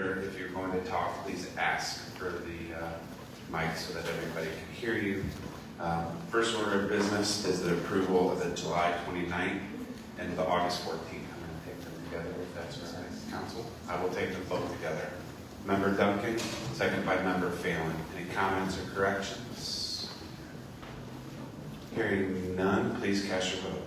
If you're going to talk, please ask for the mic so that everybody can hear you. First order of business is the approval of the July 29th and the August 14th. I'm going to take them together if that's all right, Council. I will take them both together. Member Duncan, second by Member Phelan. Any comments or corrections? Hearing none, please cast your vote.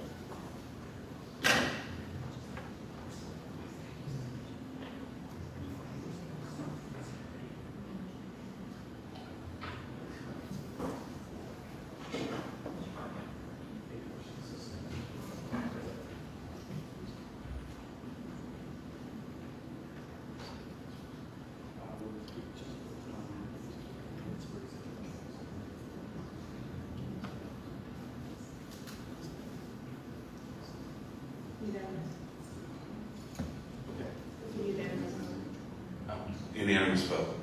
Unanimous vote.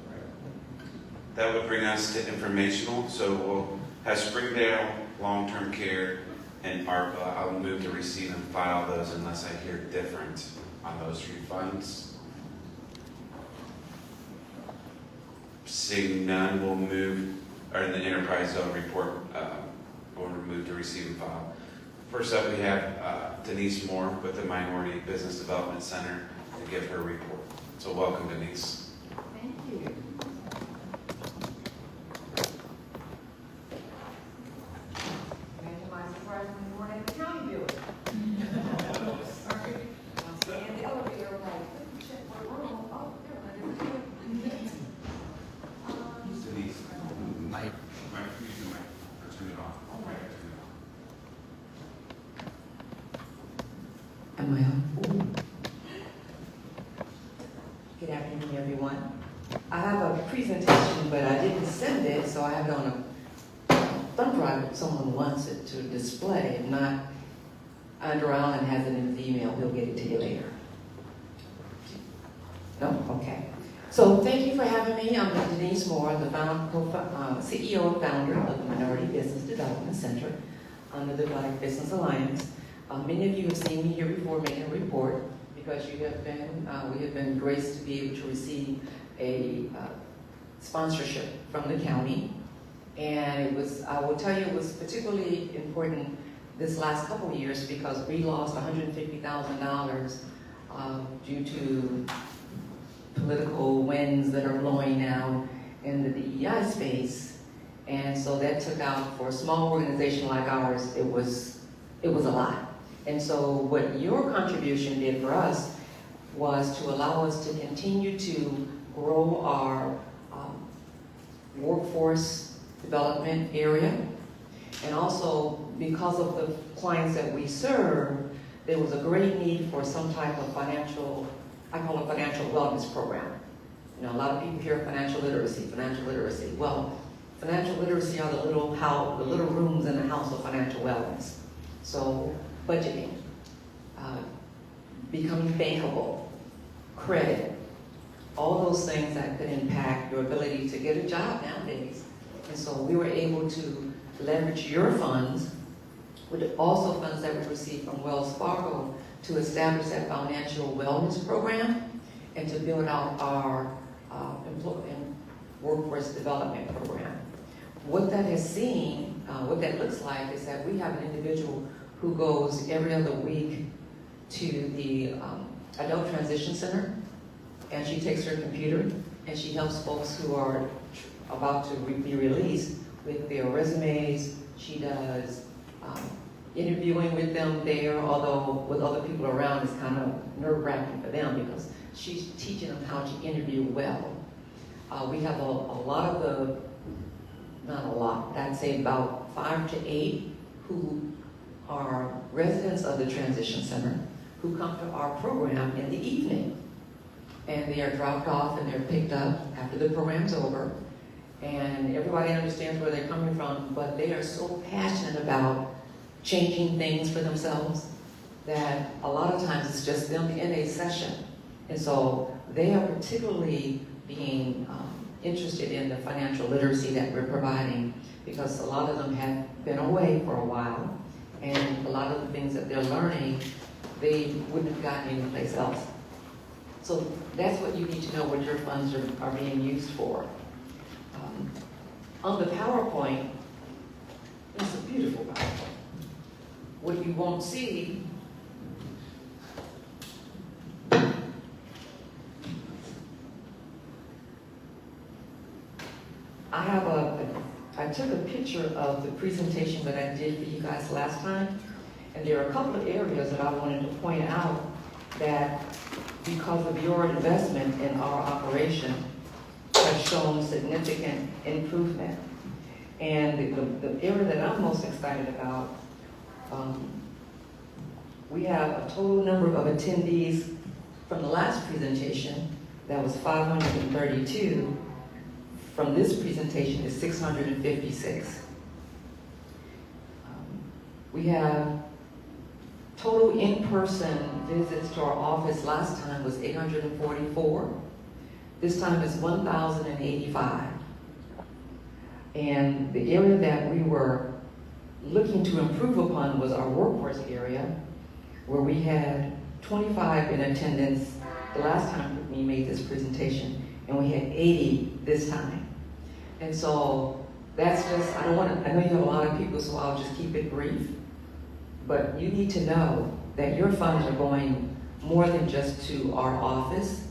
That would bring us to informational. So we'll have Springdale, long-term care, and ARPA. I'll move to receive and file those unless I hear different on those refunds. Seeing none, we'll move, or in the enterprise zone report, we'll move to receive and file. First up, we have Denise Moore with the Minority Business Development Center to give her report. So welcome, Denise. Thank you. Imagine my surprise when we weren't at the county building. Sorry. I'm staying in the elevator, like, check my room. Oh, there, Denise, mic, use the mic, or turn it off. Oh, right, turn it off. Am I on? Good afternoon, everyone. I have a presentation, but I didn't send it, so I have it on a thumb drive if someone wants it to display. If not, Andrew Allen has it in his email. He'll get it to you later. No? Okay. So thank you for having me. I'm Denise Moore, the CEO and founder of the Minority Business Development Center under the Black Business Alliance. Many of you have seen me here before making a report because you have been, we have been graced to be able to receive a sponsorship from the county. And it was, I will tell you, it was particularly important this last couple of years because we lost $150,000 due to political winds that are blowing now in the DEI space. And so that took out, for a small organization like ours, it was a lot. And so what your contribution did for us was to allow us to continue to grow our workforce development area. And also, because of the clients that we serve, there was a great need for some type of financial, I call it financial wellness program. You know, a lot of people hear financial literacy. Well, financial literacy are the little rooms in the house of financial wellness. So, budgeting, becoming bankable, credit, all those things that could impact your ability to get a job nowadays. And so we were able to leverage your funds, with also funds that we received from Wells Fargo, to establish that financial wellness program and to build out our workforce development program. What that has seen, what that looks like is that we have an individual who goes every other week to the Adult Transition Center, and she takes her computer and she helps folks who are about to be released with their resumes. She does interviewing with them there, although with other people around it's kind of nerve-wracking for them because she's teaching them how to interview well. We have a lot of the, not a lot, I'd say about 5 to 8 who are residents of the Transition Center who come to our program in the evening. And they are dropped off and they're picked up after the program's over. And everybody understands where they're coming from, but they are so passionate about changing things for themselves that a lot of times it's just them in a session. And so they are particularly being interested in the financial literacy that we're providing because a lot of them have been away for a while, and a lot of the things that they're learning, they wouldn't have gotten anyplace else. So that's what you need to know what your funds are being used for. On the PowerPoint, it's a beautiful PowerPoint. What you won't see I took a picture of the presentation that I did for you guys last time, and there are a couple of areas that I wanted to point out that because of your investment in our operation has shown significant improvement. And the area that I'm most excited about, we have a total number of attendees from the last presentation that was 532. From this presentation is 656. We have total in-person visits to our office last time was 844. This time is 1,085. And the area that we were looking to improve upon was our workforce area, where we had 25 in attendance the last time we made this presentation, and we had 80 this time. And so that's just, I know you have a lot of people, so I'll just keep it brief. But you need to know that your funds are going more than just to our office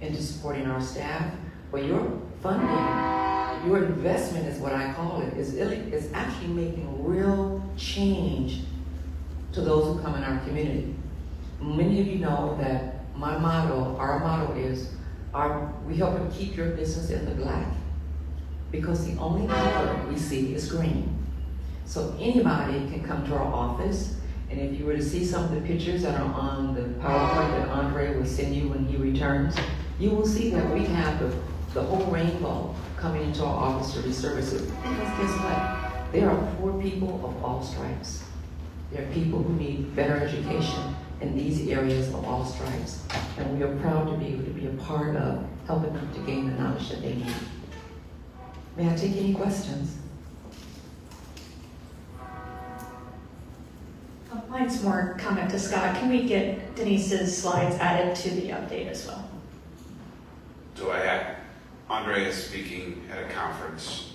and to supporting our staff, but your funding, your investment is what I call it, is actually making real change to those who come in our community. Many of you know that our motto is, we help you keep your business in the black, because the only color we see is green. So anybody can come to our office, and if you were to see some of the pictures that are on the PowerPoint that Andre will send you when he returns, you will see that we have the whole rainbow coming into our office to reservice it. Because guess what? There are poor people of all stripes. There are people who need better education in these areas of all stripes. And we are proud to be able to be a part of helping them to gain the knowledge that they need. May I take any questions? Mine's more comment to Scott. Can we get Denise's slides added to the update as well? Andre is speaking at a conference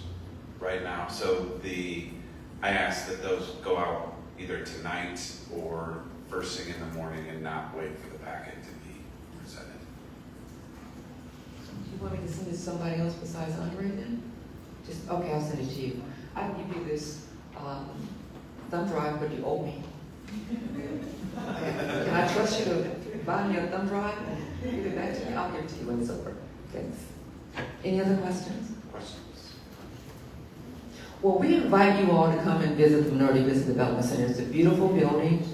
right now, so I asked that those go out either tonight or first thing in the morning and not wait for the packet to be presented. Do you want me to send it to somebody else besides Andre then? Okay, I'll send it to you. I can give you this thumb drive, but you owe me. Can I trust you to buy me a thumb drive and give it back to me? I'll give it to you when it's over. Thanks. Any other questions? Questions? Well, we invite you all to come and visit the Minority Business Development Center. It's a beautiful building.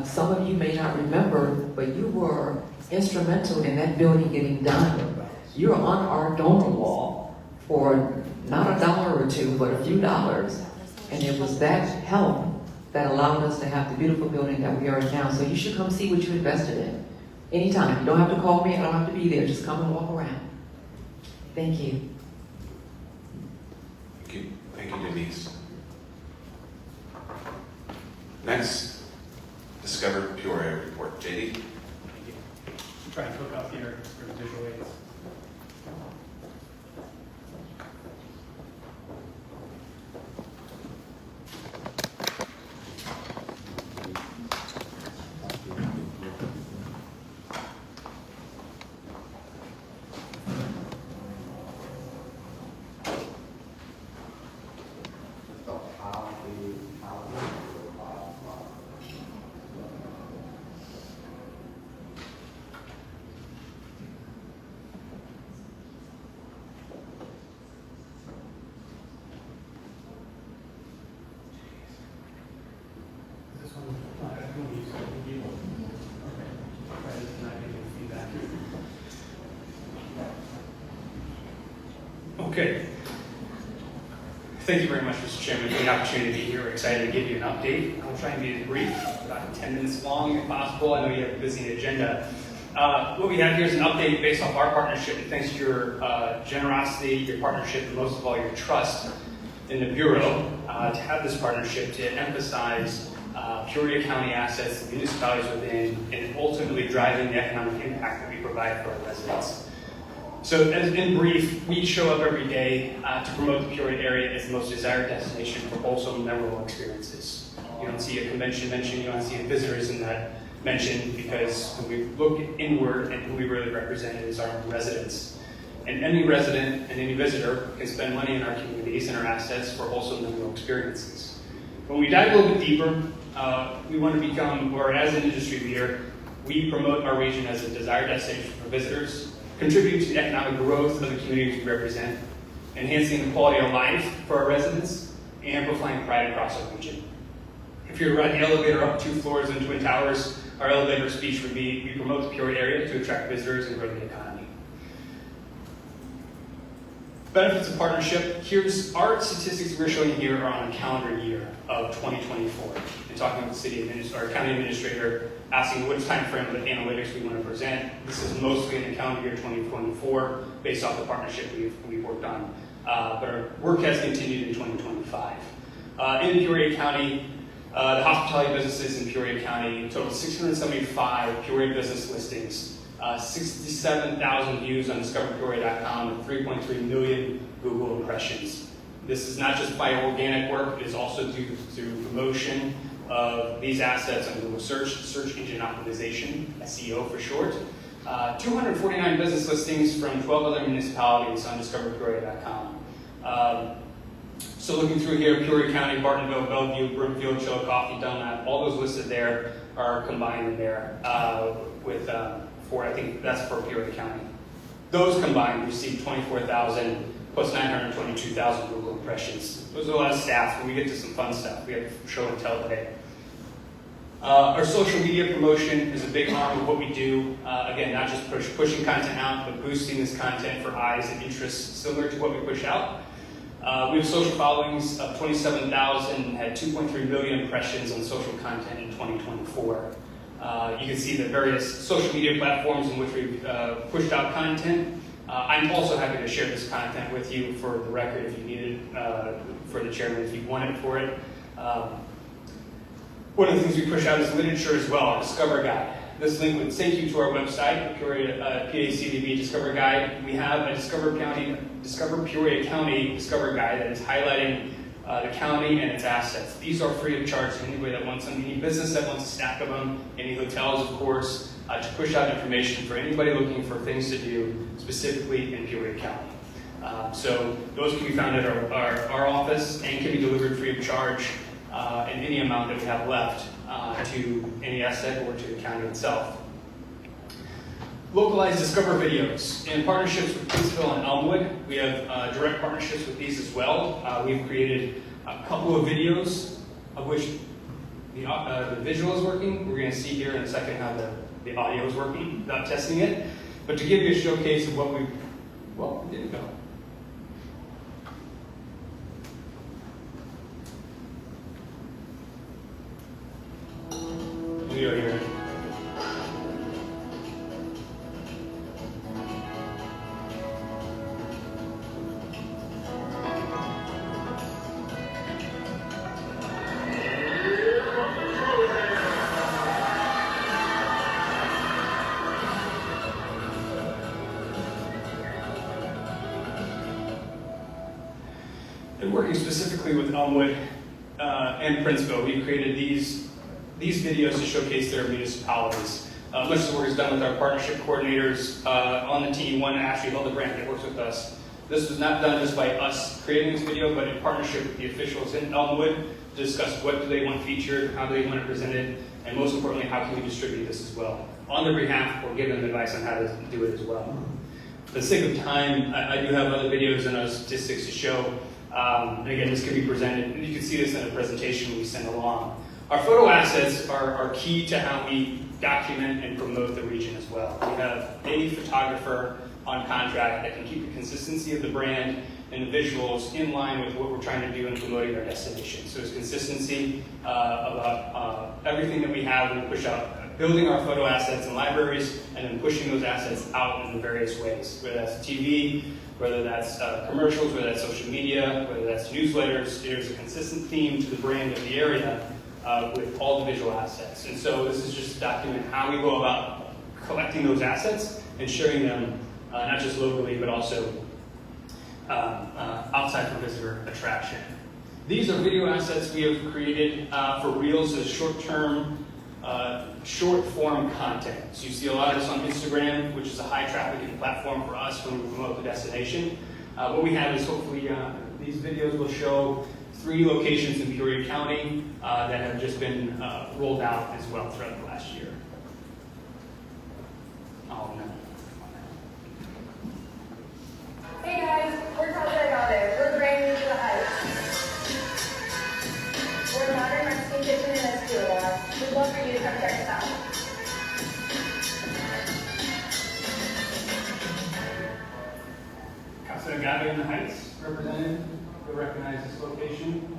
Some of you may not remember, but you were instrumental in that building getting done. You're on our donor wall for not $1 or $2, but a few dollars. And it was that help that allowed us to have the beautiful building that we are in now. So you should come see what you invested in. Anytime. You don't have to call me. I don't have to be there. Just come and walk around. Thank you. Thank you, Denise. Next, Discover Peoria report. JD? Thank you. I'm trying to hook up here for the visual aids. Okay. Thank you very much, Mr. Chairman, for the opportunity to be here. We're excited to give you an update. I'll try and be brief, about 10 minutes long if possible. I know you have a busy agenda. What we have here is an update based off our partnership. Thanks to your generosity, your partnership, and most of all your trust in the Bureau to have this partnership to emphasize Peoria County assets, the municipalities within, and ultimately driving the economic impact that we provide for our residents. So as in brief, we show up every day to promote the Peoria area as the most desired destination for wholesome, memorable experiences. You don't see a convention mentioned, you don't see visitors in that mentioned, because when we look inward and who we really represent is our residents. And any resident and any visitor can spend money in our communities and our assets for wholesome, memorable experiences. When we dive a little bit deeper, we want to become, or as an industry leader, we promote our region as a desired destination for visitors, contributing to the economic growth of the communities we represent, enhancing the quality of life for our residents, and amplifying pride across our region. If you were to ride the elevator up 2 floors in Twin Towers, our elevator speech would be, we promote the Peoria area to attract visitors and grow the economy. Benefits of partnership. Here's our statistics we're showing here are on a calendar year of 2024. And talking with the city administrator, or county administrator, asking which time frame of the analytics we want to present. This is mostly in the calendar year 2024, based off the partnership we've worked on. But our work has continued in 2025. In Peoria County, the hospitality businesses in Peoria County total 675 Peoria business listings. 67,000 views on discoverpeoria.com and 3.3 million Google impressions. This is not just by organic work, it is also due to promotion of these assets on Google search engine optimization, SEO for short. 249 business listings from 12 other municipalities on discoverpeoria.com. So looking through here, Peoria County, Bartonville, Bellevue, Broomfield, Chillicothe, Dunlap, all those listed there are combined in there I think that's for Peoria County. Those combined received 24,000 plus 922,000 Google impressions. Those are a lot of stats. When we get to some fun stuff, we have show and tell today. Our social media promotion is a big arm of what we do. Again, not just pushing content out, but boosting this content for eyes and interests similar to what we push out. We have social followings of 27,000 and had 2.3 million impressions on social content in 2024. You can see the various social media platforms in which we've pushed out content. I'm also happy to share this content with you for the record if you need it, for the chairman if you want it for it. One of the things we push out is literature as well, our Discover Guide. This link would take you to our website, PACDB Discover Guide. We have a Discover Peoria County Discover Guide that is highlighting the county and its assets. These are free of charge to anybody that wants them, any business that wants a stack of them, any hotels, of course, to push out information for anybody looking for things to do, specifically in Peoria County. So those can be found at our office and can be delivered free of charge in any amount that we have left to any asset or to the county itself. Localized Discover videos. In partnerships with Princeville and Elmwood, we have direct partnerships with these as well. We've created a couple of videos of which the visual is working. We're going to see here in a second how the audio is working without testing it. But to give you a showcase of what it didn't go. Video here. And working specifically with Elmwood and Princeville, we created these videos to showcase their municipalities. Much of the work is done with our partnership coordinators on the team. One, Ashley Hildebrandt, that works with us. This was not done just by us creating this video, but in partnership with the officials in Elmwood to discuss what do they want featured, how do they want it presented, and most importantly, how can we distribute this as well. On their behalf, or give them advice on how to do it as well. For the sake of time, I do have other videos and other statistics to show. And again, this can be presented, and you can see this in a presentation we send along. Our photo assets are key to how we document and promote the region as well. We have a photographer on contract that can keep the consistency of the brand and the visuals in line with what we're trying to do in promoting our destination. So it's consistency about everything that we have and push out, building our photo assets in libraries, and then pushing those assets out in various ways, whether that's TV, whether that's commercials, whether that's social media, whether that's newsletters. There's a consistent theme to the brand of the area with all the visual assets. And so this is just to document how we go about collecting those assets and sharing them, not just locally, but also outside for visitor attraction. These are video assets we have created for Reels as short-term, short-form content. So you see a lot of this on Instagram, which is a high-trafficking platform for us when we promote the destination. What we have is hopefully these videos will show 3 locations in Peoria County that have just been rolled out as well throughout the last year. Oh, no. Hey guys, we're Caltech Olive. We're brand new to the Heights. We're a modern Mexican kitchen in Peoria. We'd love for you to come check us out. Casa Agave in the Heights represented. You'll recognize this location.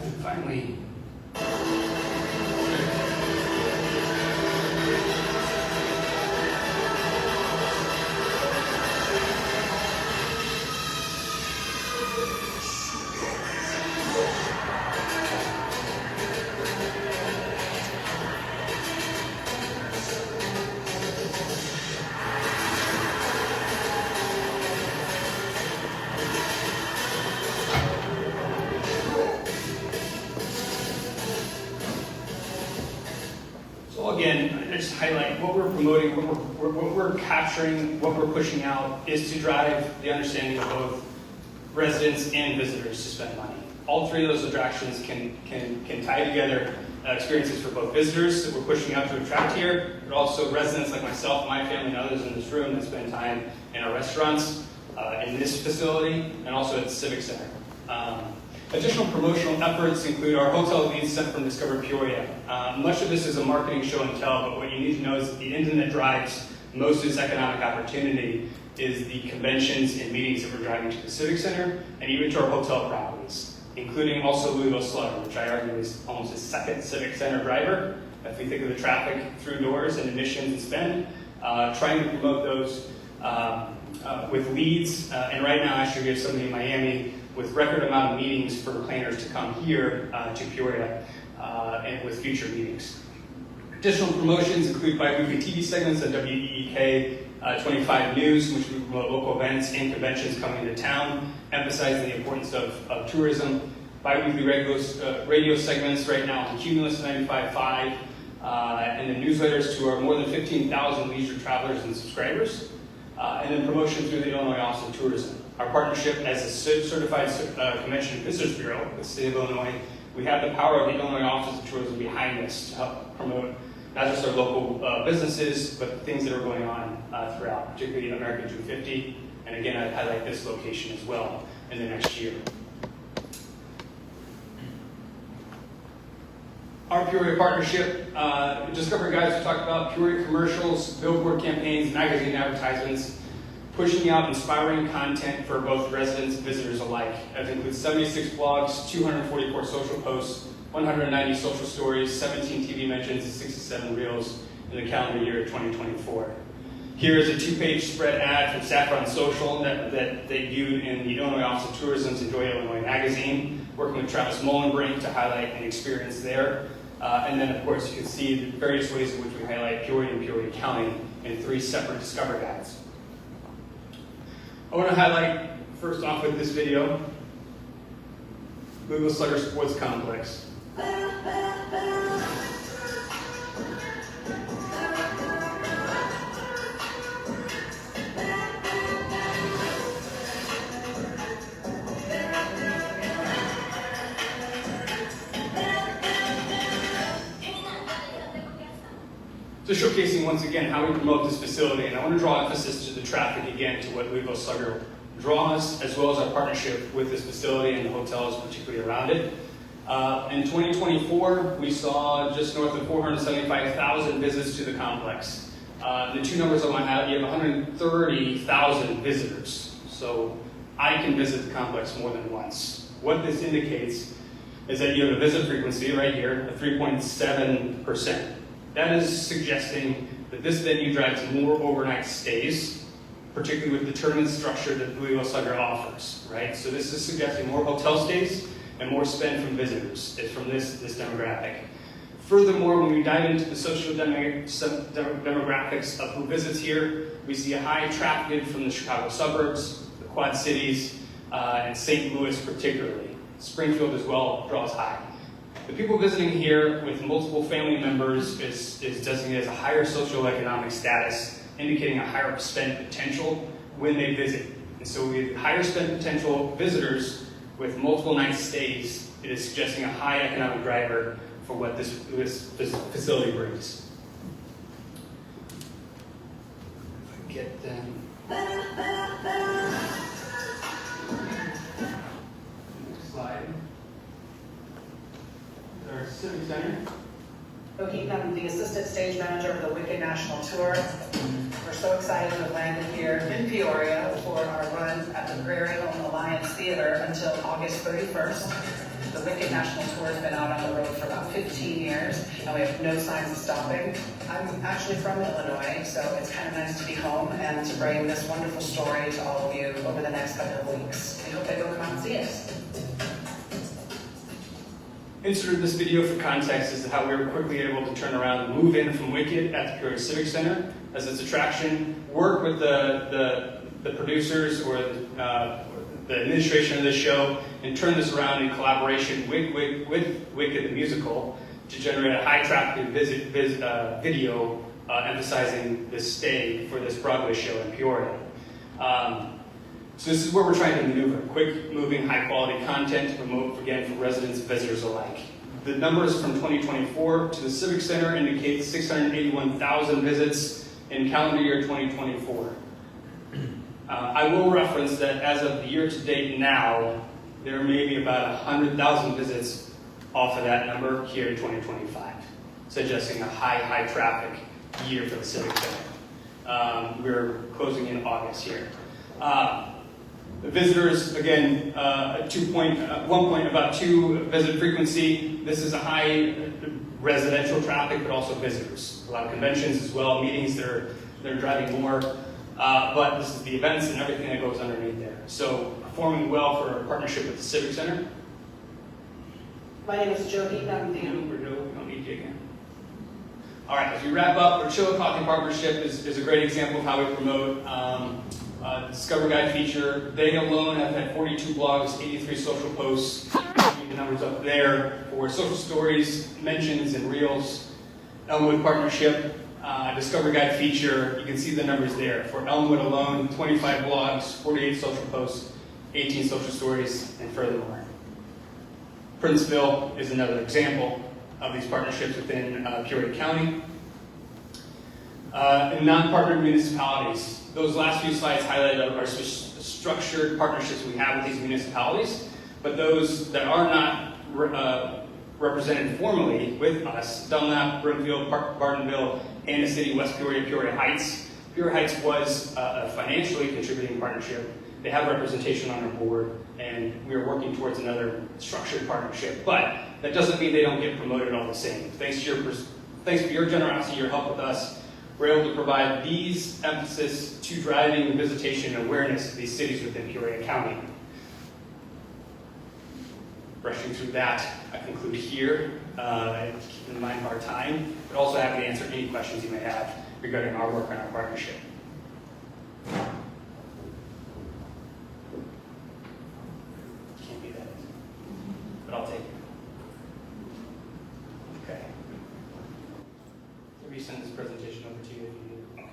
And finally, so again, I just highlight what we're promoting, what we're capturing, what we're pushing out is to drive the understanding of both residents and visitors to spend money. All 3 of those attractions can tie together experiences for both visitors that we're pushing out to attract here, but also residents like myself, my family, and others in this room that spend time in our restaurants, in this facility, and also at the Civic Center. Additional promotional efforts include our hotel leads sent from Discover Peoria. Much of this is a marketing show and tell, but what you need to know is that the engine that drives most of this economic opportunity is the conventions and meetings that we're driving to the Civic Center and even to our hotel properties, including also Louisville Slugger, which I argue is almost a second Civic Center driver. If we think of the traffic through doors and admissions and spend, trying to promote those with leads. And right now, actually, we have somebody in Miami with record amount of meetings for planners to come here to Peoria and with future meetings. Additional promotions include bi-weekly TV segments on WEEK 25 News, which we promote local events and conventions coming to town, emphasizing the importance of tourism. Bi-weekly radio segments right now on Cumulus 95.5, and then newsletters to our more than 15,000 leisure travelers and subscribers. And then promotion through the Illinois Office of Tourism. Our partnership as a certified convention and visitors bureau with the state of Illinois, we have the power of the Illinois Office of Tourism behind us to help promote not just our local businesses, but things that are going on throughout, particularly American 250. And again, I highlight this location as well in the next year. Our Peoria partnership, Discovery Guides we talked about, Peoria commercials, billboard campaigns, magazine advertisements, pushing out inspiring content for both residents and visitors alike. That includes 76 blogs, 244 social posts, 190 social stories, 17 TV mentions, and 67 reels in the calendar year 2024. Here is a 2-page spread ad from Saffron Social that debuted in the Illinois Office of Tourism's Enjoy Illinois magazine, working with Travis Mullenbrink to highlight an experience there. And then, of course, you can see the various ways in which we highlight Peoria and Peoria County in 3 separate Discover Guides. I want to highlight, first off with this video, Louisville Slugger Sports Complex. So showcasing once again how we promote this facility, and I want to draw emphasis to the traffic again, to what Louisville Slugger draws, as well as our partnership with this facility and the hotels particularly around it. In 2024, we saw just north of 475,000 visits to the complex. The two numbers I want to have, you have 130,000 visitors. So I can visit the complex more than once. What this indicates is that you have a visit frequency right here of 3.7%. That is suggesting that this venue drives more overnight stays, particularly with the tournament structure that Louisville Slugger offers, right? So this is suggesting more hotel stays and more spend from visitors. It's from this demographic. Furthermore, when we dive into the social demographics of who visits here, we see a high traffic from the Chicago suburbs, the Quad Cities, and St. Louis particularly. Springfield as well draws high. The people visiting here with multiple family members is designated as a higher socioeconomic status, indicating a higher spend potential when they visit. And so we have higher spend potential visitors with multiple night stays. It is suggesting a high economic driver for what this facility brings. If I get them. Next slide. Our Civic Center. Okay, I'm the assistant stage manager of the Wicked National Tour. We're so excited to have landed here in Peoria for our run at the Prairie Home Alliance Theater until August 31st. The Wicked National Tour has been out on the road for about 15 years, and we have no signs of stopping. I'm actually from Illinois, so it's kind of nice to be home and to bring this wonderful story to all of you over the next couple of weeks. We hope that you'll come out and see us. Inserted this video for context is how we were quickly able to turn around and move in from Wicked at the Peoria Civic Center as its attraction, work with the producers or the administration of this show, and turn this around in collaboration with Wicked the musical to generate a high traffic video emphasizing this stay for this Broadway show in Peoria. So this is where we're trying to maneuver. Quick moving, high quality content to promote, again, for residents and visitors alike. The numbers from 2024 to the Civic Center indicate 681,000 visits in calendar year 2024. I will reference that as of the year to date now, there may be about 100,000 visits off of that number here in 2025, suggesting a high traffic year for the Civic Center. We're closing in August here. The visitors, again, 1.2 visit frequency. This is a high residential traffic, but also visitors. A lot of conventions as well, meetings that are driving more. But this is the events and everything that goes underneath there. So performing well for our partnership with the Civic Center. My name is Jody. I'm the We don't need you again. All right, as we wrap up, our Chill Coffee partnership is a great example of how we promote the Discover Guide feature. They alone have had 42 blogs, 83 social posts. The numbers up there for social stories, mentions, and reels. Elmwood partnership, Discover Guide feature. You can see the numbers there. For Elmwood alone, 25 blogs, 48 social posts, 18 social stories, and furthermore. Princeville is another example of these partnerships within Peoria County. And non-partnered municipalities. Those last few slides highlight our structured partnerships we have with these municipalities, but those that are not represented formally with us, Dunlap, Brookfield, Bartonville, Anna City, West Peoria, Peoria Heights. Peoria Heights was a financially contributing partnership. They have representation on our board, and we are working towards another structured partnership, but that doesn't mean they don't get promoted all the same. Thanks for your generosity, your help with us. We're able to provide these emphasis to driving visitation and awareness of these cities within Peoria County. Rushing through that, I conclude here, keeping in mind our time, but also happy to answer any questions you may have regarding our work and our partnership. Can't be that easy, but I'll take it. Okay. Let me send this presentation over to you if you need. Okay.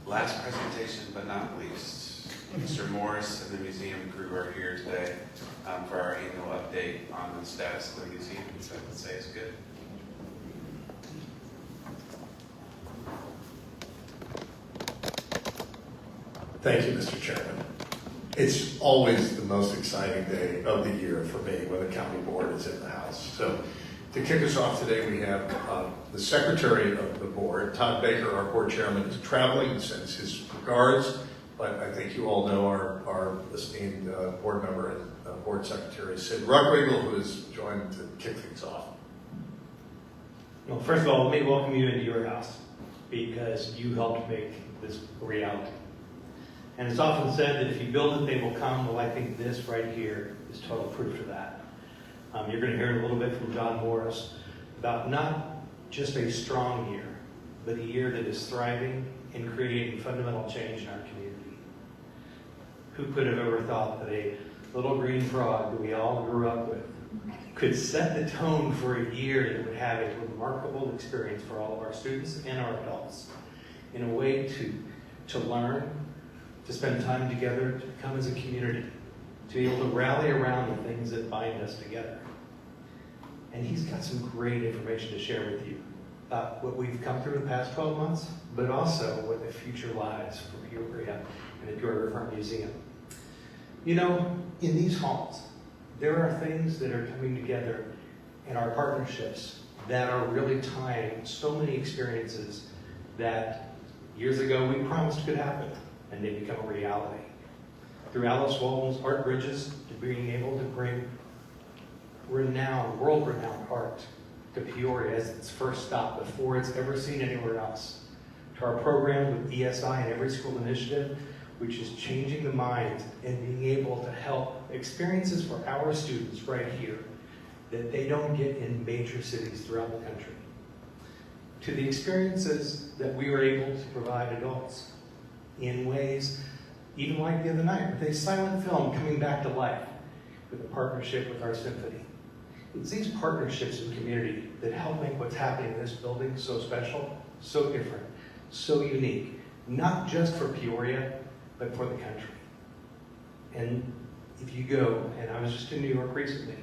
Last presentation, but not least, Mr. Morris and the museum crew are here today for our annual update on the status of the museum, which I would say is good. Thank you, Mr. Chairman. It's always the most exciting day of the year for me when the county board is in the house. So to kick us off today, we have the secretary of the board, Todd Baker, our board chairman, is traveling, sends his regards, but I think you all know our esteemed board member and board secretary, Sid Ruckwiggle, who has joined to kick things off. Well, first of all, let me welcome you into your house because you helped make this a reality. And it's often said that if you build it, they will come. Well, I think this right here is total proof of that. You're going to hear a little bit from John Morris about not just a strong year, but a year that is thriving and creating fundamental change in our community. Who could have ever thought that a little green frog that we all grew up with could set the tone for a year that would have a remarkable experience for all of our students and our adults in a way to learn, to spend time together, to come as a community, to be able to rally around the things that bind us together. And he's got some great information to share with you about what we've come through in the past 12 months, but also what the future lies for Peoria and the Peoria Riverfront Museum. You know, in these halls, there are things that are coming together in our partnerships that are really tying so many experiences that years ago we promised could happen, and they become a reality. Through Alice Walton's Art Bridges, to being able to bring world-renowned art to Peoria as its first stop before it's ever seen anywhere else. To our program with ESI and Every School Initiative, which is changing the minds and being able to help experiences for our students right here that they don't get in major cities throughout the country. To the experiences that we were able to provide adults in ways, even like the other night, with a silent film coming back to life with a partnership with our symphony. It's these partnerships in community that help make what's happening in this building so special, so different, so unique, not just for Peoria, but for the country. And if you go, and I was just in New York recently,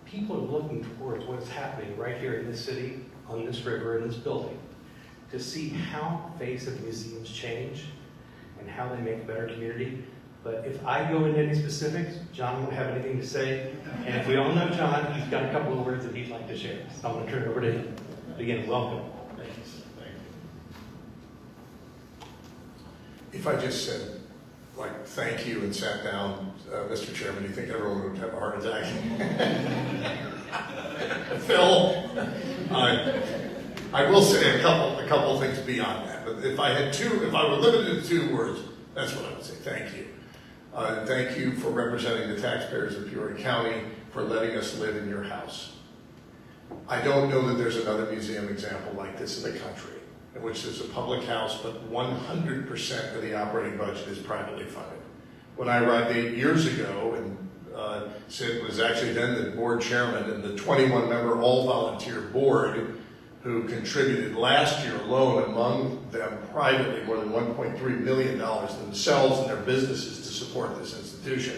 people are looking towards what's happening right here in this city, on this river, in this building, to see how the face of museums change and how they make a better community. But if I go into any specifics, John won't have anything to say. And if we all know John, he's got a couple of words that he'd like to share. So I'm going to turn it over to him. But again, welcome. Thanks. If I just said, thank you and sat down, Mr. Chairman, do you think everyone would have a heart attack? Phil, I will say a couple of things beyond that. But if I were limited to 2 words, that's what I would say. Thank you. Thank you for representing the taxpayers of Peoria County, for letting us live in your house. I don't know that there's another museum example like this in the country, in which there's a public house, but 100% of the operating budget is privately funded. When I arrived 8 years ago, and Sid was actually then the board chairman, and the 21-member all-volunteer board who contributed last year alone among them privately more than $1.3 million themselves and their businesses to support this institution.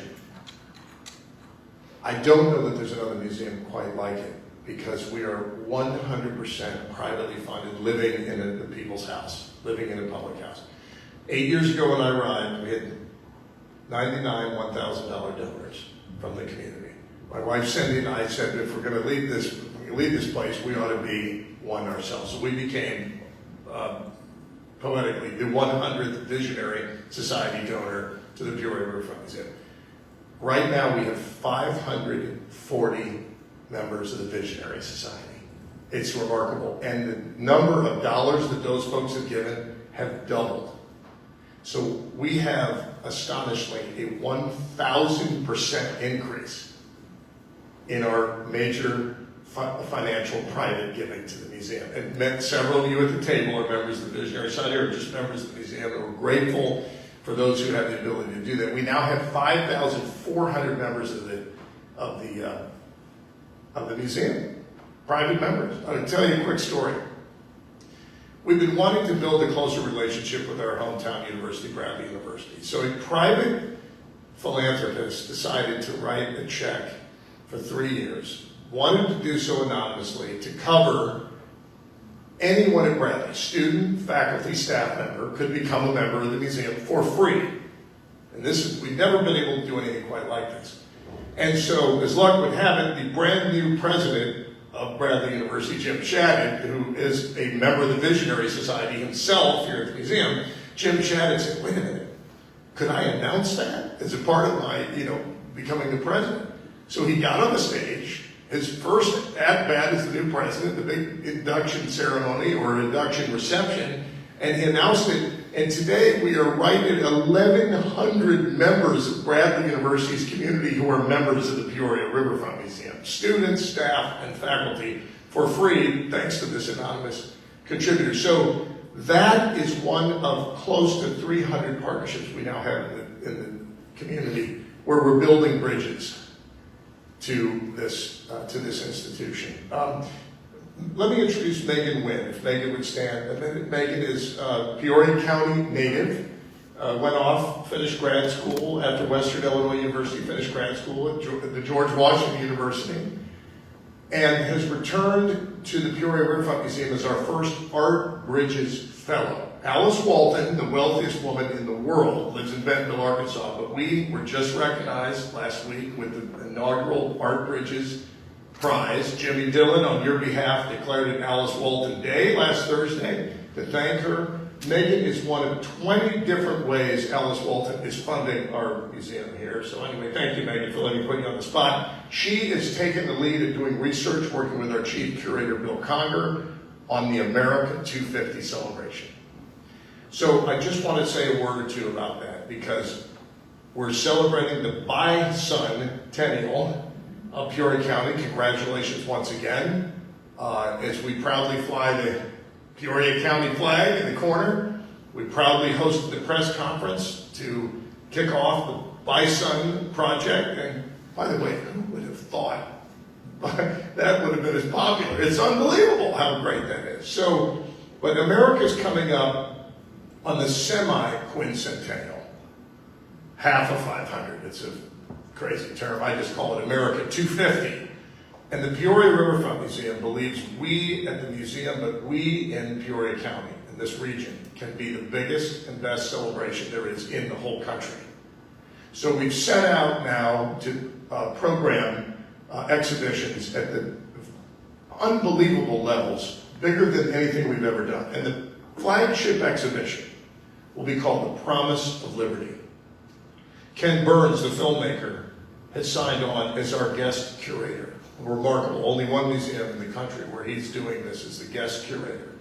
I don't know that there's another museum quite like it, because we are 100% privately funded, living in the people's house, living in a public house. 8 years ago when I arrived, we had 99 $1,000 donors from the community. My wife Cindy and I said, if we're going to leave this place, we ought to be one ourselves. So we became, poetically, the 100th Visionary Society donor to the Peoria Riverfront Museum. Right now we have 540 members of the Visionary Society. It's remarkable. And the number of dollars that those folks have given have doubled. So we have, astonishingly, a 1,000% increase in our major financial private giving to the museum. It meant several of you at the table are members of the Visionary Society or just members of the museum, and we're grateful for those who have the ability to do that. We now have 5,400 members of the museum, private members. I'll tell you a quick story. we've been wanting to build a closer relationship with our hometown university, Bradley University. So a private philanthropist decided to write a check for 3 years, wanted to do so anonymously to cover anyone at Bradley, student, faculty, staff member, could become a member of the museum for free. And we've never been able to do anything quite like this. And so, as luck would have it, the brand new president of Bradley University, Jim Shadid, who is a member of the Visionary Society himself here at the museum, Jim Shadid said, wait a minute, could I announce that as a part of my, becoming the president? So he got on the stage, his first at-bat as the new president, the big induction ceremony or induction reception, and he announced it. And today we are right at 1,100 members of Bradley University's community who are members of the Peoria Riverfront Museum. Students, staff, and faculty for free, thanks to this anonymous contributor. So that is one of close to 300 partnerships we now have in the community where we're building bridges to this institution. Let me introduce Megan Wynn, if Megan would stand. Megan is Peoria County native, went off, finished grad school after Western Illinois University, finished grad school at the George Washington University, and has returned to the Peoria Riverfront Museum as our first Art Bridges Fellow. Alice Walton, the wealthiest woman in the world, lives in Bentonville, Arkansas, but we were just recognized last week with the inaugural Art Bridges Prize. Jimmy Dillon, on your behalf, declared it Alice Walton Day last Thursday to thank her. Megan is one of 20 different ways Alice Walton is funding our museum here. So anyway, thank you, Megan, for letting me put you on the spot. She is taking the lead in doing research, working with our chief curator, Bill Conger, on the America 250 celebration. So I just want to say a word or two about that because we're celebrating the bicentennial of Peoria County. Congratulations once again. As we proudly fly the Peoria County flag in the corner, we proudly hosted the press conference to kick off the Bison project. And by the way, who would have thought that would have been as popular? It's unbelievable how great that is. So, but America's coming up on the semi-quincentennial, half of 500. It's a crazy term. I just call it America 250. And the Peoria Riverfront Museum believes we at the museum, but we in Peoria County, in this region, can be the biggest and best celebration there is in the whole country. So we've set out now to program exhibitions at the unbelievable levels, bigger than anything we've ever done. And the flagship exhibition will be called The Promise of Liberty. Ken Burns, the filmmaker, has signed on as our guest curator. Remarkable. Only one museum in the country where he's doing this as the guest curator.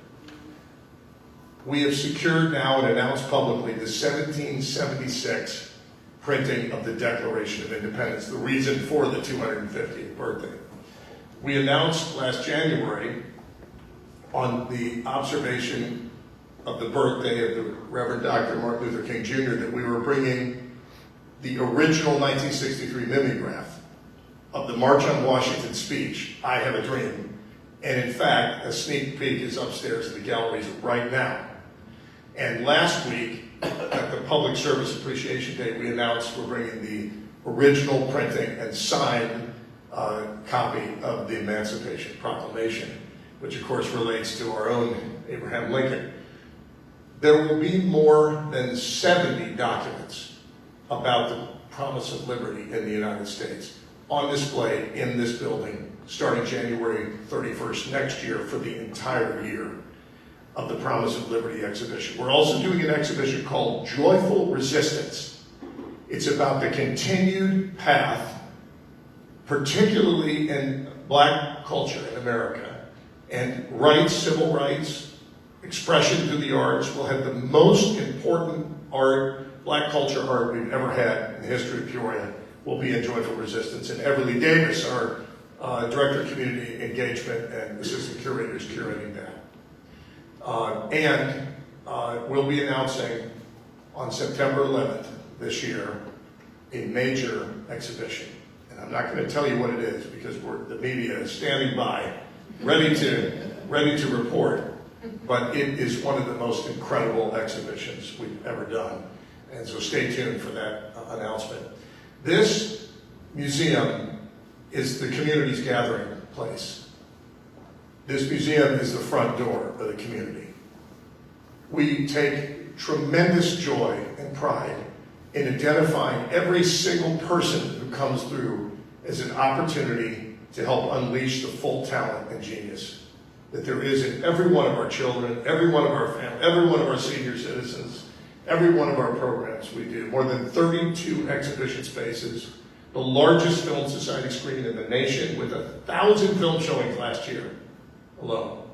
We have secured now and announced publicly the 1776 printing of the Declaration of Independence, the reason for the 250th birthday. We announced last January on the observation of the birthday of the Reverend Dr. Martin Luther King Jr. that we were bringing the original 1963 mimeograph of the March on Washington speech, I Have a Dream. And in fact, a sneak peek is upstairs in the galleries right now. And last week, at the Public Service Appreciation Day, we announced we're bringing the original printing and signed copy of the Emancipation Proclamation, which of course relates to our own Abraham Lincoln. There will be more than 70 documents about the promise of liberty in the United States on display in this building starting January 31st next year for the entire year of the Promise of Liberty exhibition. We're also doing an exhibition called Joyful Resistance. It's about the continued path, particularly in Black culture in America, and rights, civil rights, expression through the arts. Will have the most important art, Black culture art we've ever had in the history of Peoria will be in Joyful Resistance. And Everly Davis, our Director of Community Engagement and Assistant Curator, is curating that. We'll be announcing on September 11th this year a major exhibition. And I'm not going to tell you what it is because the media is standing by, ready to report. but it is one of the most incredible exhibitions we've ever done. And so stay tuned for that announcement. This museum is the community's gathering place. This museum is the front door of the community. We take tremendous joy and pride in identifying every single person who comes through as an opportunity to help unleash the full talent and genius that there is in every one of our children, every one of our families, every one of our senior citizens, every one of our programs we do. More than 32 exhibition spaces, the largest film society screening in the nation with 1,000 film showings last year alone.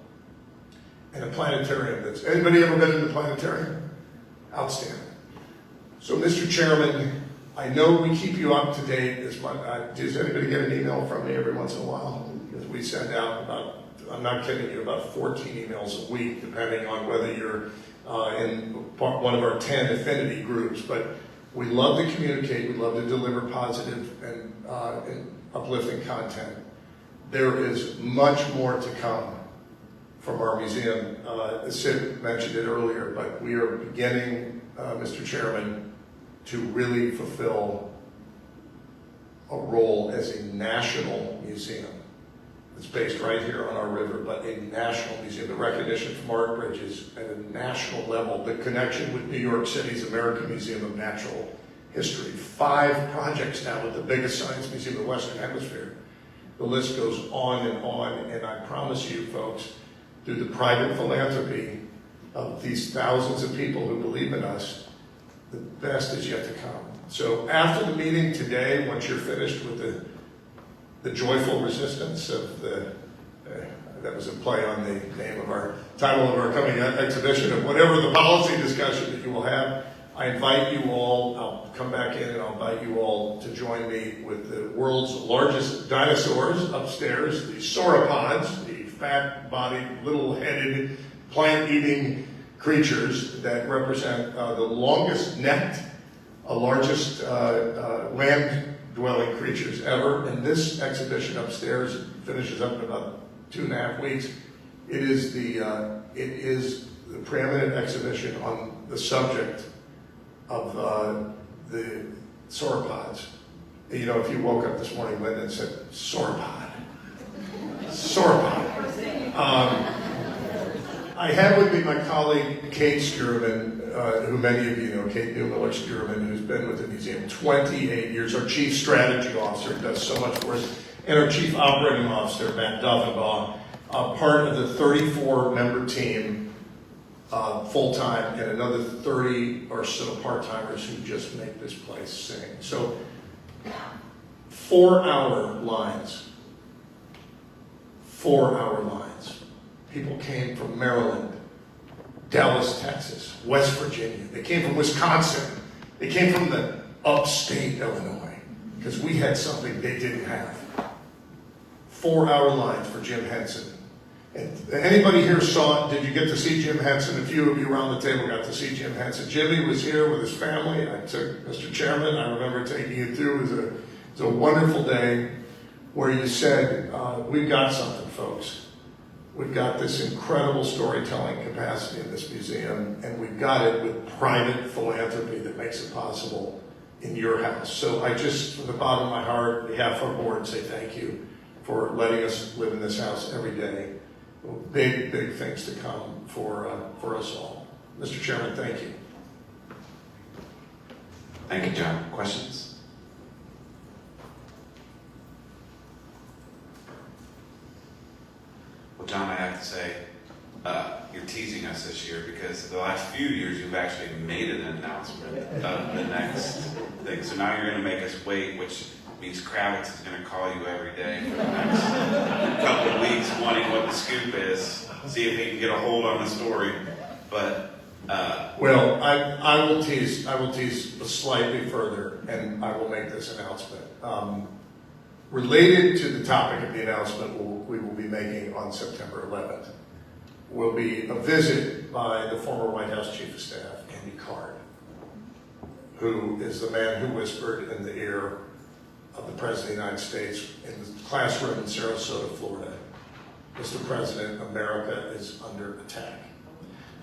And a planetarium that's, anybody ever been in the planetarium? Outstanding. So Mr. Chairman, I know we keep you up to date. Does anybody get an email from me every once in a while? Because we send out about, I'm not kidding you, about 14 emails a week, depending on whether you're in one of our 10 affinity groups. But we love to communicate. We love to deliver positive and uplifting content. There is much more to come from our museum. Sid mentioned it earlier, but we are beginning, Mr. Chairman, to really fulfill a role as a national museum. It's based right here on our river, but a national museum. The recognition from Art Bridges at a national level, the connection with New York City's American Museum of Natural History. 5 projects now with the biggest science museum in the Western Hemisphere. The list goes on, and I promise you folks, through the private philanthropy of these thousands of people who believe in us, the best is yet to come. So after the meeting today, once you're finished with the joyful resistance of that was a play on the name of our title of our coming exhibition, of whatever the policy discussion that you will have, I invite you all, I'll come back in and I'll invite you all to join me with the world's largest dinosaurs upstairs, the sauropods, the fat-bodied, little-headed, plant-eating creatures that represent the longest necked, largest land-dwelling creatures ever. And this exhibition upstairs finishes up in about 2.5 weeks. It is the preeminent exhibition on the subject of the sauropods. You know, if you woke up this morning, Linda, and said, sauropod. Sauropod. I have with me my colleague, Kate Sturman, who many of you know, Kate Newmiller-Sturman, who's been with the museum 28 years, our chief strategy officer, does so much for us, and our chief operating officer, Matt Duffenbaugh, part of the 34-member team, full-time, and another 30 or so part-timers who just make this place sing. So 4-hour lines. 4-hour lines. People came from Maryland, Dallas, Texas, West Virginia. They came from Wisconsin. They came from the upstate Illinois, because we had something they didn't have. 4-hour lines for Jim Henson. And anybody here saw it? Did you get to see Jim Henson? A few of you around the table got to see Jim Henson. Jimmy was here with his family. I took Mr. Chairman. I remember taking you through. It was a wonderful day where you said, we've got something, folks. We've got this incredible storytelling capacity in this museum, and we've got it with private philanthropy that makes it possible in your house. So I just, from the bottom of my heart, on behalf of our board, say thank you for letting us live in this house every day. Big, big things to come for us all. Mr. Chairman, thank you. Thank you, John. Questions? Well, John, I have to say, you're teasing us this year, because the last few years you've actually made an announcement of the next thing. So now you're going to make us wait, which means Kravitz is going to call you every day for the next couple of weeks, wanting what the scoop is, see if he can get a hold on the story. But well, I will tease slightly further, and I will make this announcement. Related to the topic of the announcement we will be making on September 11th will be a visit by the former White House Chief of Staff, Andy Card, who is the man who whispered in the ear of the President of the United States in the classroom in Sarasota, Florida, Mr. President, America is under attack.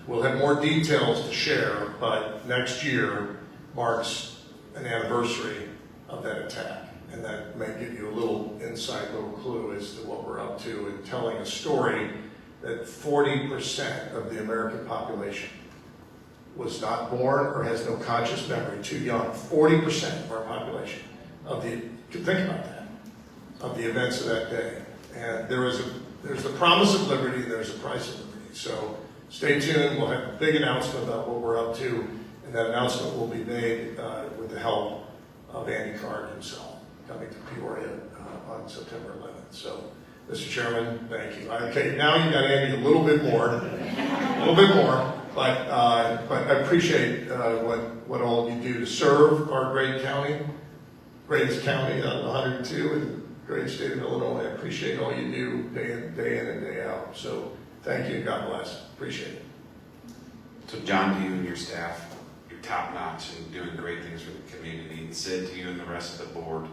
We'll have more details to share, but next year marks an anniversary of that attack. And that may give you a little insight, little clue as to what we're up to in telling a story that 40% of the American population was not born or has no conscious memory, too young. 40% of our population think about that, of the events of that day. And there's the promise of liberty, there's a price of liberty. So stay tuned, we'll have a big announcement about what we're up to, and that announcement will be made with the help of Andy Card himself, coming to Peoria on September 11th. So, Mr. Chairman, thank you. Okay, now you got Andy a little bit more, but I appreciate what all of you do to serve our great county, greatest county out of 102 in the great state of Illinois. I appreciate all you do day in and day out. So thank you and God bless. Appreciate it. So John, to you and your staff, you're top notch and doing great things for the community. And Sid, to you and the rest of the board,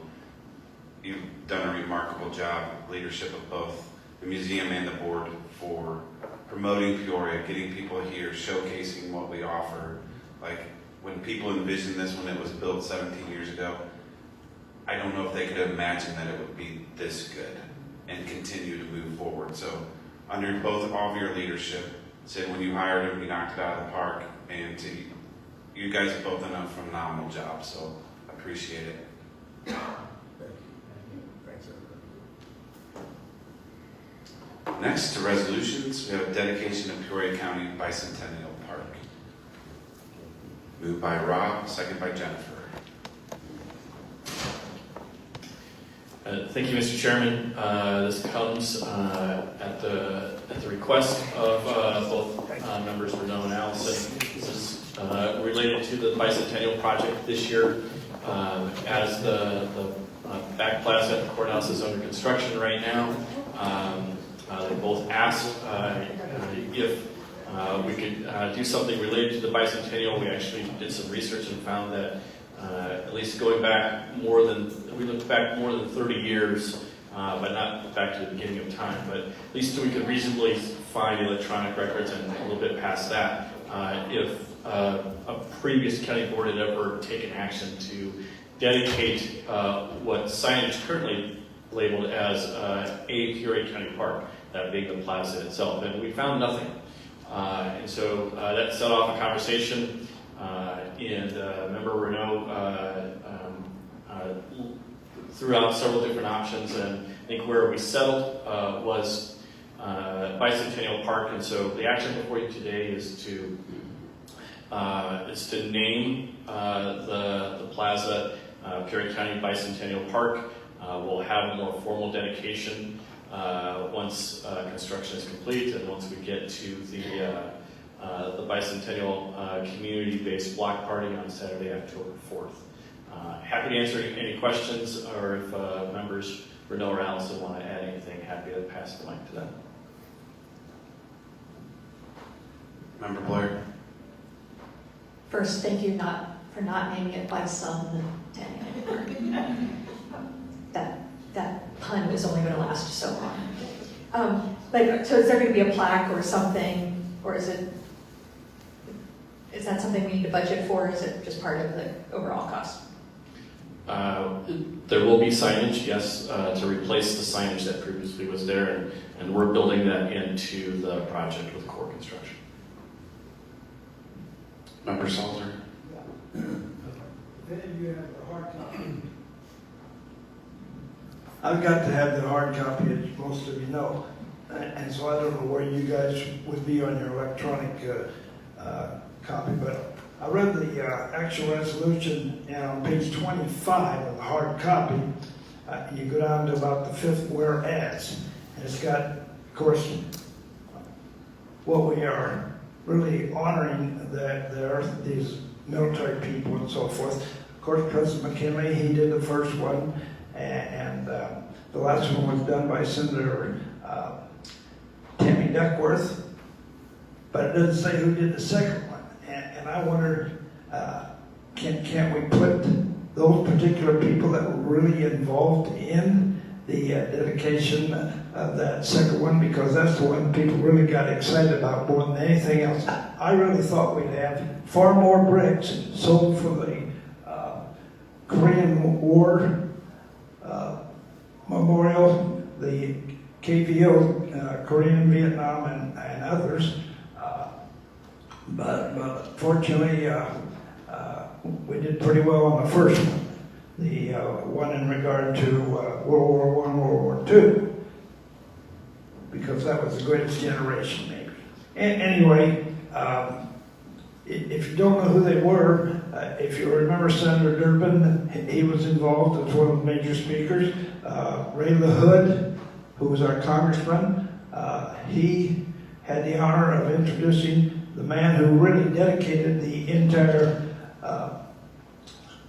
you've done a remarkable job, leadership of both the museum and the board, for promoting Peoria, getting people here, showcasing what we offer. Like, when people envisioned this when it was built 17 years ago, I don't know if they could have imagined that it would be this good and continue to move forward. So under both all of your leadership, Sid, when you hired him, you knocked it out of the park, and you guys have both done a phenomenal job, so I appreciate it. Thanks, everybody. Next to resolutions, we have a dedication of Peoria County Bicentennial Park. Moved by Rob, second by Jennifer. Thank you, Mr. Chairman. This comes at the request of both members Renaud and Allison. This is related to the Bicentennial project this year. As the back plaza at the courthouse is under construction right now, they both asked if we could do something related to the Bicentennial. We actually did some research and found that at least going back we looked back more than 30 years, but not back to the beginning of time, but at least we could reasonably find electronic records and a little bit past that, if a previous county board had ever taken action to dedicate what signage currently labeled as a Peoria County Park, that being the plaza itself, and we found nothing. And so that set off a conversation, and member Renaud threw out several different options, and I think where we settled was Bicentennial Park. And so the action before you today is to name the plaza Peoria County Bicentennial Park. We'll have a more formal dedication once construction is complete, and once we get to the Bicentennial community-based block party on Saturday, October 4th. Happy to answer any questions, or if members Renaud or Allison want to add anything, happy to pass the mic to them. Member Blair. First, thank you for not naming it Bicentennial. That pun is only going to last so long. But so is there going to be a plaque or something, or is that something we need to budget for? Or is it just part of the overall cost? There will be signage, yes, to replace the signage that previously was there, and we're building that into the project with core construction. Member Salter. Then you have the hard copy. I've got to have the hard copy, as most of you know, and so I don't know where you guys would be on your electronic copy, but I read the actual resolution, and on page 25 of the hard copy, you go down to about the fifth whereas, and it's got, of course, what we are really honoring these military people and so forth. Of course, President McKinley, he did the first one, and the last one was done by Senator Tammy Duckworth, but it doesn't say who did the second one. And I wonder, can't we put those particular people that were really involved in the dedication of that second one, because that's the one people really got excited about more than anything else. I really thought we'd have far more bricks sold for the Korean War Memorial, the KVO, Korean, Vietnam, and others. But fortunately, we did pretty well on the first one, the one in regard to World War I, World War II, because that was the greatest generation, maybe. Anyway, if you don't know who they were, if you remember Senator Durbin, he was involved as one of the major speakers. Ray LaHood, who was our congressman, he had the honor of introducing the man who really dedicated the entire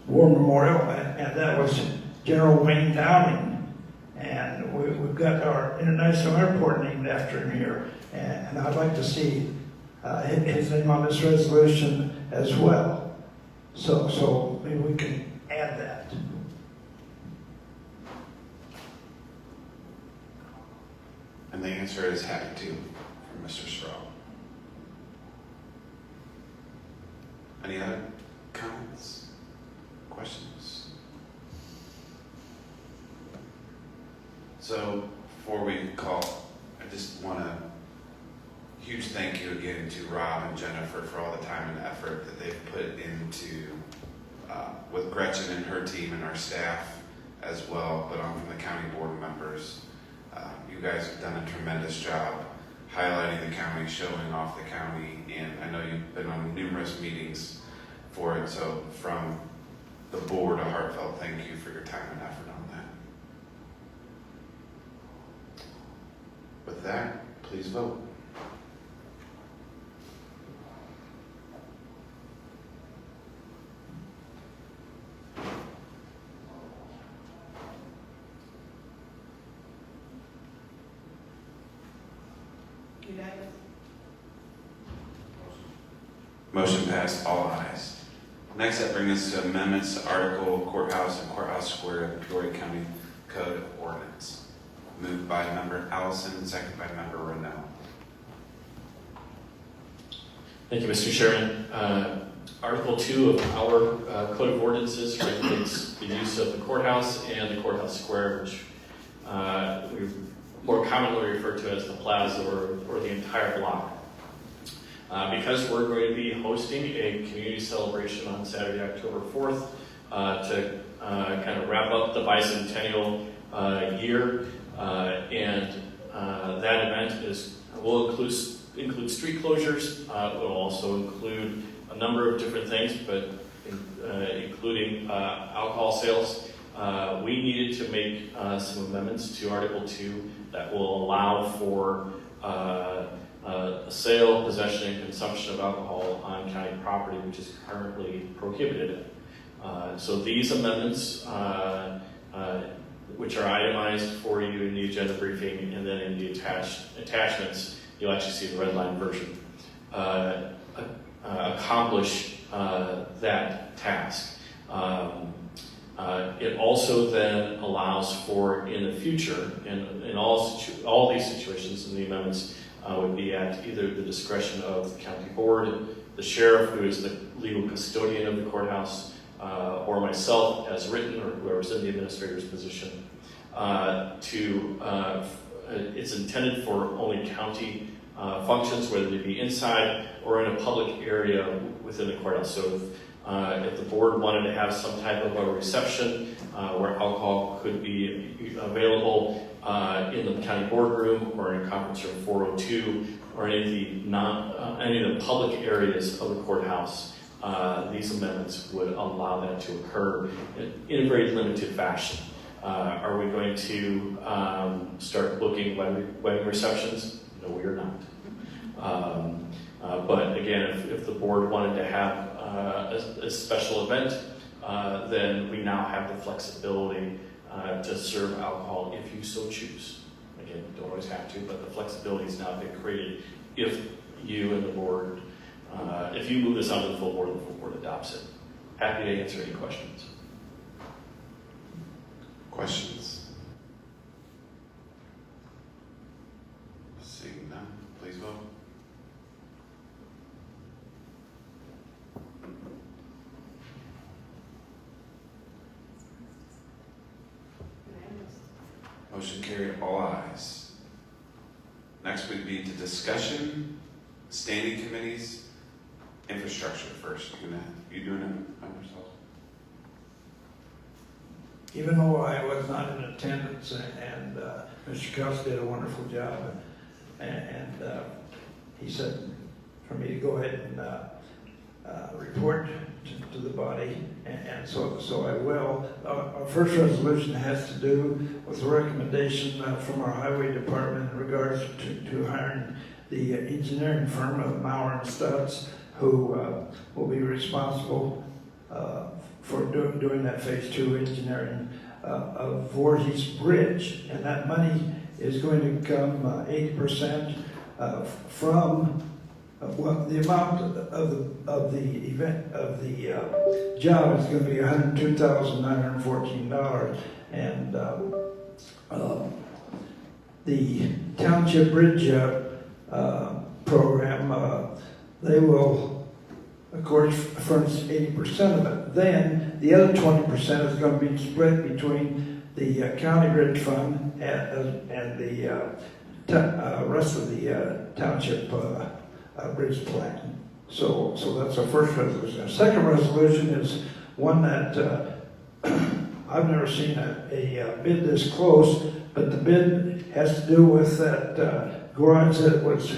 war memorial, and that was General Wayne Downing. And we've got our international airport named after him here, and I'd like to see his name on this resolution as well. So maybe we can add that. And the answer is happy to from Mr. Sproul. Any other comments, questions? So before we call, I just want to huge thank you again to Rob and Jennifer for all the time and effort that they've put into with Gretchen and her team and our staff as well, but on from the county board members. You guys have done a tremendous job highlighting the county, showing off the county, and I know you've been on numerous meetings for it, so from the board, a heartfelt thank you for your time and effort on that. With that, please vote. Motion passed, all ayes. Next, that brings us to amendments to Article Courthouse and Courthouse Square of the Peoria County Code of Ordinance. Moved by Member Allison, second by Member Rennell. Thank you, Mr. Chairman. Article 2 of our Code of Ordinances regulates the use of the courthouse and the courthouse square, which we more commonly refer to as the plaza or the entire block. Because we're going to be hosting a community celebration on Saturday, October 4th, to kind of wrap up the bicentennial year, and that event will include street closures. It will also include a number of different things, but including alcohol sales. We needed to make some amendments to Article 2 that will allow for sale, possession, and consumption of alcohol on county property, which is currently prohibited. So these amendments, which are itemized for you in the agenda briefing and then in the attachments, you'll actually see the red line version, accomplish that task. It also then allows for, in the future, in all these situations, in the amendments, would be at either the discretion of the county board, the sheriff, who is the legal custodian of the courthouse, or myself as written, or whoever's in the administrator's position. It's intended for only county functions, whether they be inside or in a public area within the courthouse. So if the board wanted to have some type of a reception where alcohol could be available in the county boardroom or in conference room 402 or any of the public areas of the courthouse, these amendments would allow that to occur in a very limited fashion. Are we going to start booking wedding receptions? No, we are not. But again, if the board wanted to have a special event, then we now have the flexibility to serve alcohol if you so choose. Again, you don't always have to, but the flexibility has now been created if you and the board, if you move this onto the full board adopts it. Happy to answer any questions. Questions? Motion carried, all ayes. Next would be to discussion, standing committees, infrastructure first. You doing it by yourself? Even though I was not in attendance, and Mr. Kuss did a wonderful job, and he said for me to go ahead and report to the body, and so I will. Our first resolution has to do with a recommendation from our highway department in regards to hiring the engineering firm of Maurer and Stutz, who will be responsible for doing that phase 2 engineering of Voorhees Bridge, and that money is going to come 80% from well, the amount of the event of the job is going to be $102,914, and the township bridge program, they will, of course, furnish 80% of it. Then the other 20% is going to be split between the county bridge fund and the rest of the township bridge plan. So that's our first resolution. Our second resolution is one that I've never seen a bid this close, but the bid has to do with that garage that was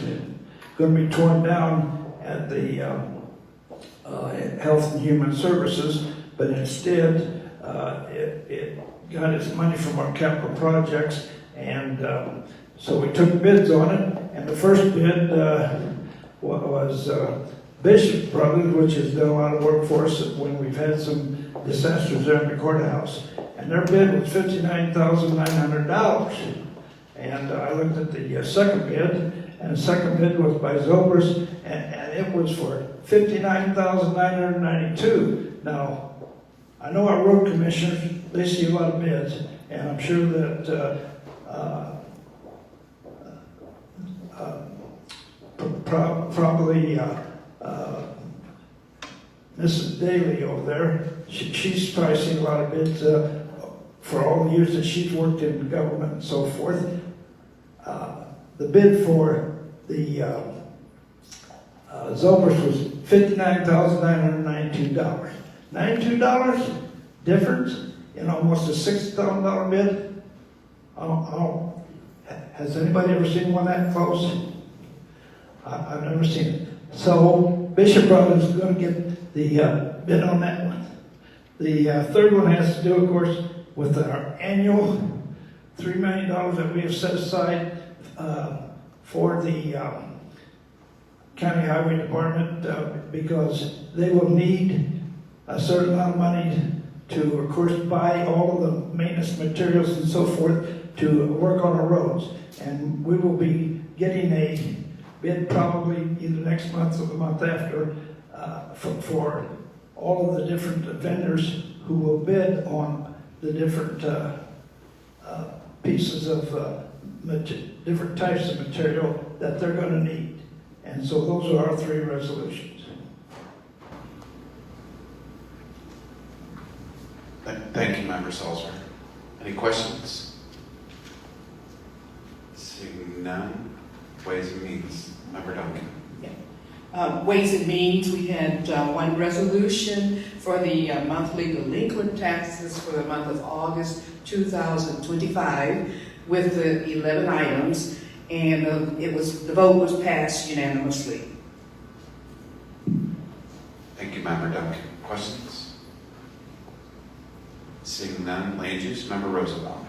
going to be torn down at the Health and Human Services, but instead it got its money from our capital projects, and so we took bids on it, and the first bid was Bishop Brothers, which has done a lot of work for us when we've had some disasters there in the courthouse, and their bid was $59,900. And I looked at the second bid, and the second bid was by Zobers, and it was for $59,992. Now, I know our road commissioners, they see a lot of bids, and I'm sure that probably Mrs. Daly over there, she's probably seen a lot of bids for all the years that she's worked in government and so forth. The bid for the Zobers was $59,992. $92 difference in almost a $6,000 bid. Has anybody ever seen one that close? I've never seen it. So Bishop Brothers is going to get the bid on that one. The third one has to do, of course, with our annual $3 million that we have set aside for the county highway department because they will need a certain amount of money to, of course, buy all of the maintenance materials and so forth to work on our roads. And we will be getting a bid probably either next month or the month after for all of the different vendors who will bid on the different pieces of different types of material that they're going to need. And so those are our three resolutions. Thank you, Member Salzer. Any questions? Seeing none. Ways and Means. Member Duncan. Ways and Means, we had one resolution for the monthly delinquent taxes for the month of August 2025 with the 11 items, and the vote was passed unanimously. Thank you, Member Duncan. Questions? Seeing none. Land Use. Member Rosenbaum.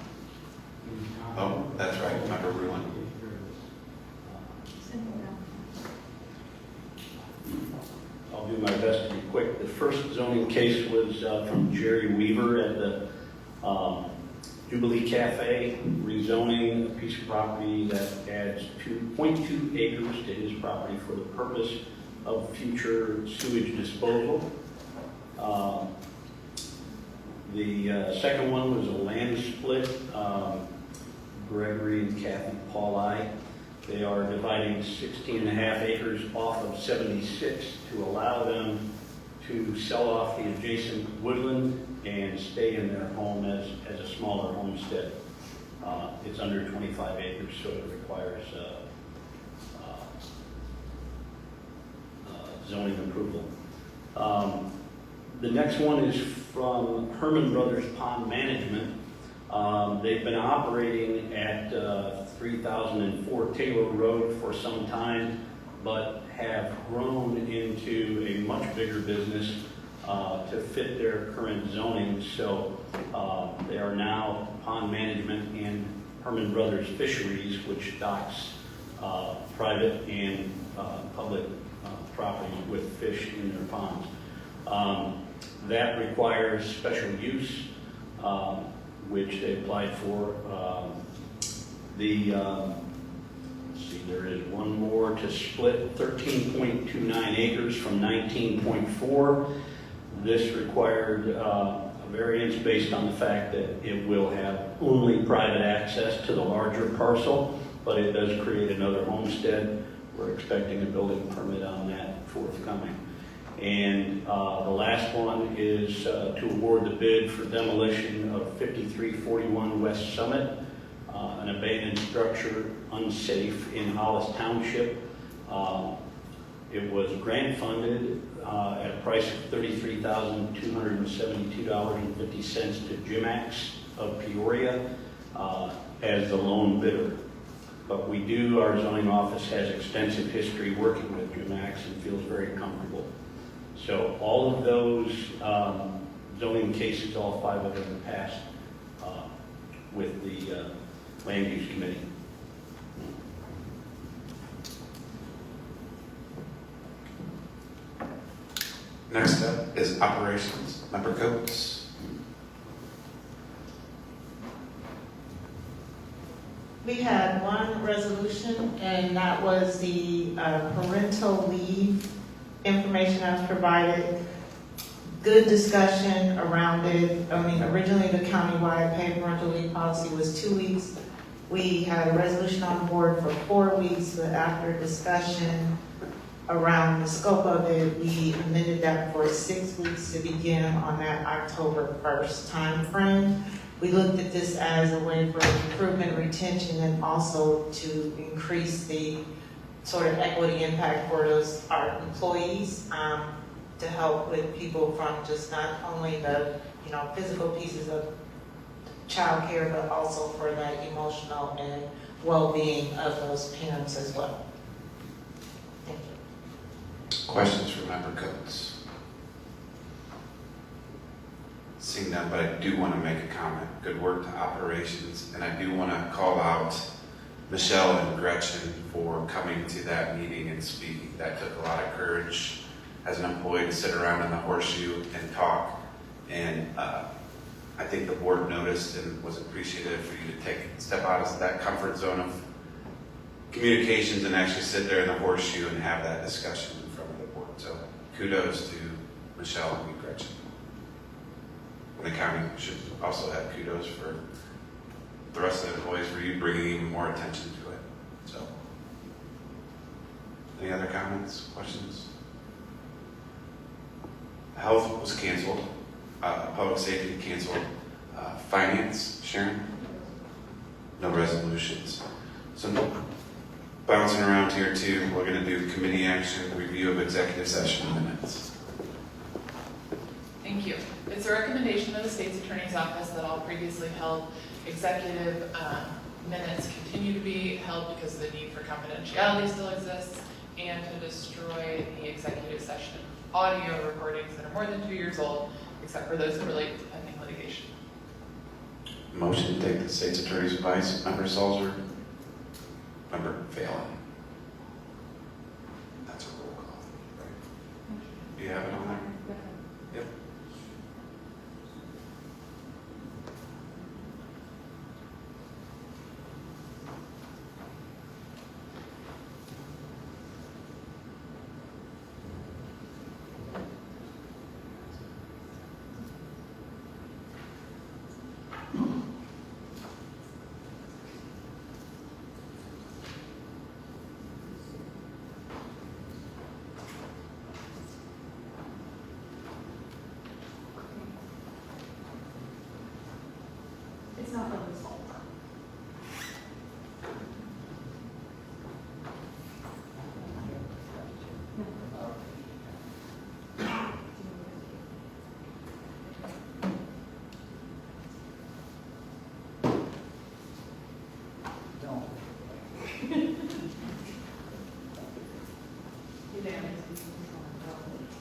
Oh, that's right. Member Ruin. I'll do my best to be quick. The first zoning case was from Jerry Weaver at the Jubilee Cafe, rezoning a piece of property that adds 2.2 acres to his property for the purpose of future sewage disposal. The second one was a land split. Gregory and Kathy Pauli. They are dividing 16.5 acres off of 76 to allow them to sell off the adjacent woodland and stay in their home as a smaller homestead. It's under 25 acres, so it requires zoning approval. The next one is from Herman Brothers Pond Management. They've been operating at 3004 Taylor Road for some time, but have grown into a much bigger business to fit their current zoning. So they are now Pond Management and Herman Brothers Fisheries, which docks private and public property with fish in their ponds. That requires special use, which they applied for. Let's see, there is one more to split 13.29 acres from 19.4. This required a variance based on the fact that it will have only private access to the larger parcel, but it does create another homestead. We're expecting a building permit on that forthcoming. And the last one is to award the bid for demolition of 5341 West Summit, an abandoned structure unsafe in Hollis Township. It was grant funded at a price of $33,272.50 to Jimax of Peoria as the lone bidder. But our zoning office has extensive history working with Jimax and feels very comfortable. So all of those zoning cases, all 5 of them passed with the Land Use Committee. Next up is operations. Member Coates. We had one resolution, and that was the parental leave information that was provided. Good discussion around it. I mean, originally the countywide paid parental leave policy was 2 weeks. We had a resolution on the board for 4 weeks, but after discussion around the scope of it, we amended that for 6 weeks to begin on that October 1st time frame. We looked at this as a way for improvement, retention, and also to increase the sort of equity impact for our employees, to help with people from just not only the physical pieces of childcare, but also for the emotional and well-being of those parents as well. Thank you. Questions for Member Coates? Seeing none, but I do want to make a comment. Good work to operations, and I do want to call out Michelle and Gretchen for coming to that meeting and speaking. That took a lot of courage as an employee to sit around in the horseshoe and talk. And I think the board noticed and was appreciative for you to step out of that comfort zone of communications and actually sit there in the horseshoe and have that discussion in front of the board. So kudos to Michelle and Gretchen. And the county should also have kudos for the rest of the employees for you bringing even more attention to it. So, any other comments, questions? Health was canceled. Public safety canceled. Finance, Sharon? No resolutions. So bouncing around here too, we're going to do committee action, review of executive session minutes. Thank you. It's a recommendation of the state's attorney's office that all previously held executive minutes continue to be held because the need for confidentiality still exists, and to destroy the executive session audio recordings that are more than 2 years old, except for those that relate to pending litigation. Motion to take the state's attorney's advice. Member Salzer. Member Phelan. That's a roll call, right? Do you have it on there? Yep. It's not Lily's fault.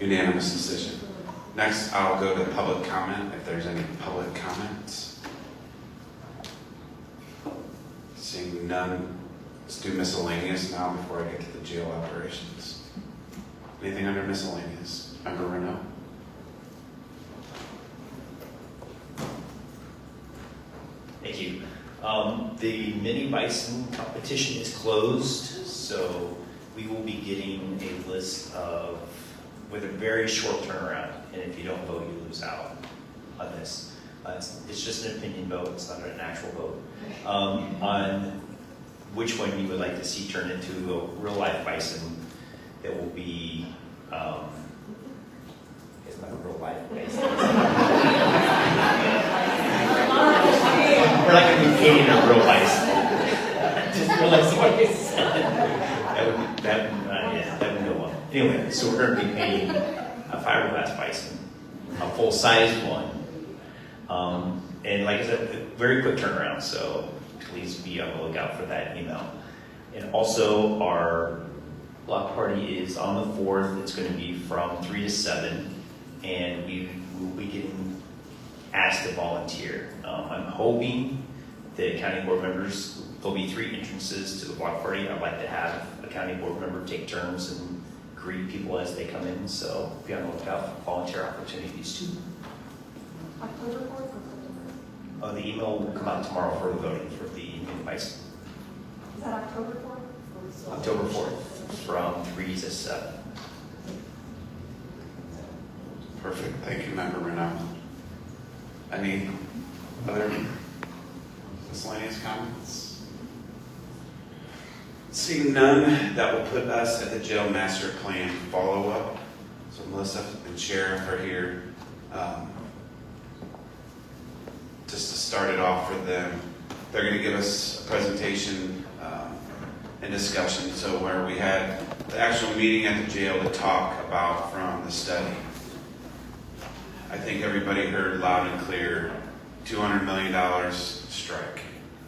Unanimous decision. Next, I'll go to public comment, if there's any public comments. Seeing none, let's do miscellaneous now before I get to the jail operations. Anything under miscellaneous? Member Renault? Thank you. The mini bison competition is closed, so we will be getting a list of, with a very short turnaround, and if you don't vote, you lose out on this. It's just an opinion vote, it's not an actual vote, on which one you would like to see turn into a real life bison that will be, it's not a real life bison. We're not going to be painting a real bison. Just realized what I said. That would go well. Anyway, so we're going to be painting a fiberglass bison, a full-sized one. And like I said, a very quick turnaround, so please be on the lookout for that email. And also, our block party is on the 4th. It's going to be from 3 to 7, and we will be getting asked to volunteer. I'm hoping that county board members, there'll be 3 entrances to the block party. I'd like to have a county board member take turns and greet people as they come in, so be on the lookout for volunteer opportunities too. October 4th? The email will come out tomorrow for the voting for the mini bison. Is that October 4th? October 4th, from 3 to 7. Perfect. Thank you, Member Renault. Any other miscellaneous comments? Seeing none, that will put us at the jail master plan follow-up. So Melissa and Sheriff are here. Just to start it off for them, they're going to give us a presentation and discussion. So where we had the actual meeting at the jail to talk about from the study. I think everybody heard loud and clear, $200 million strike,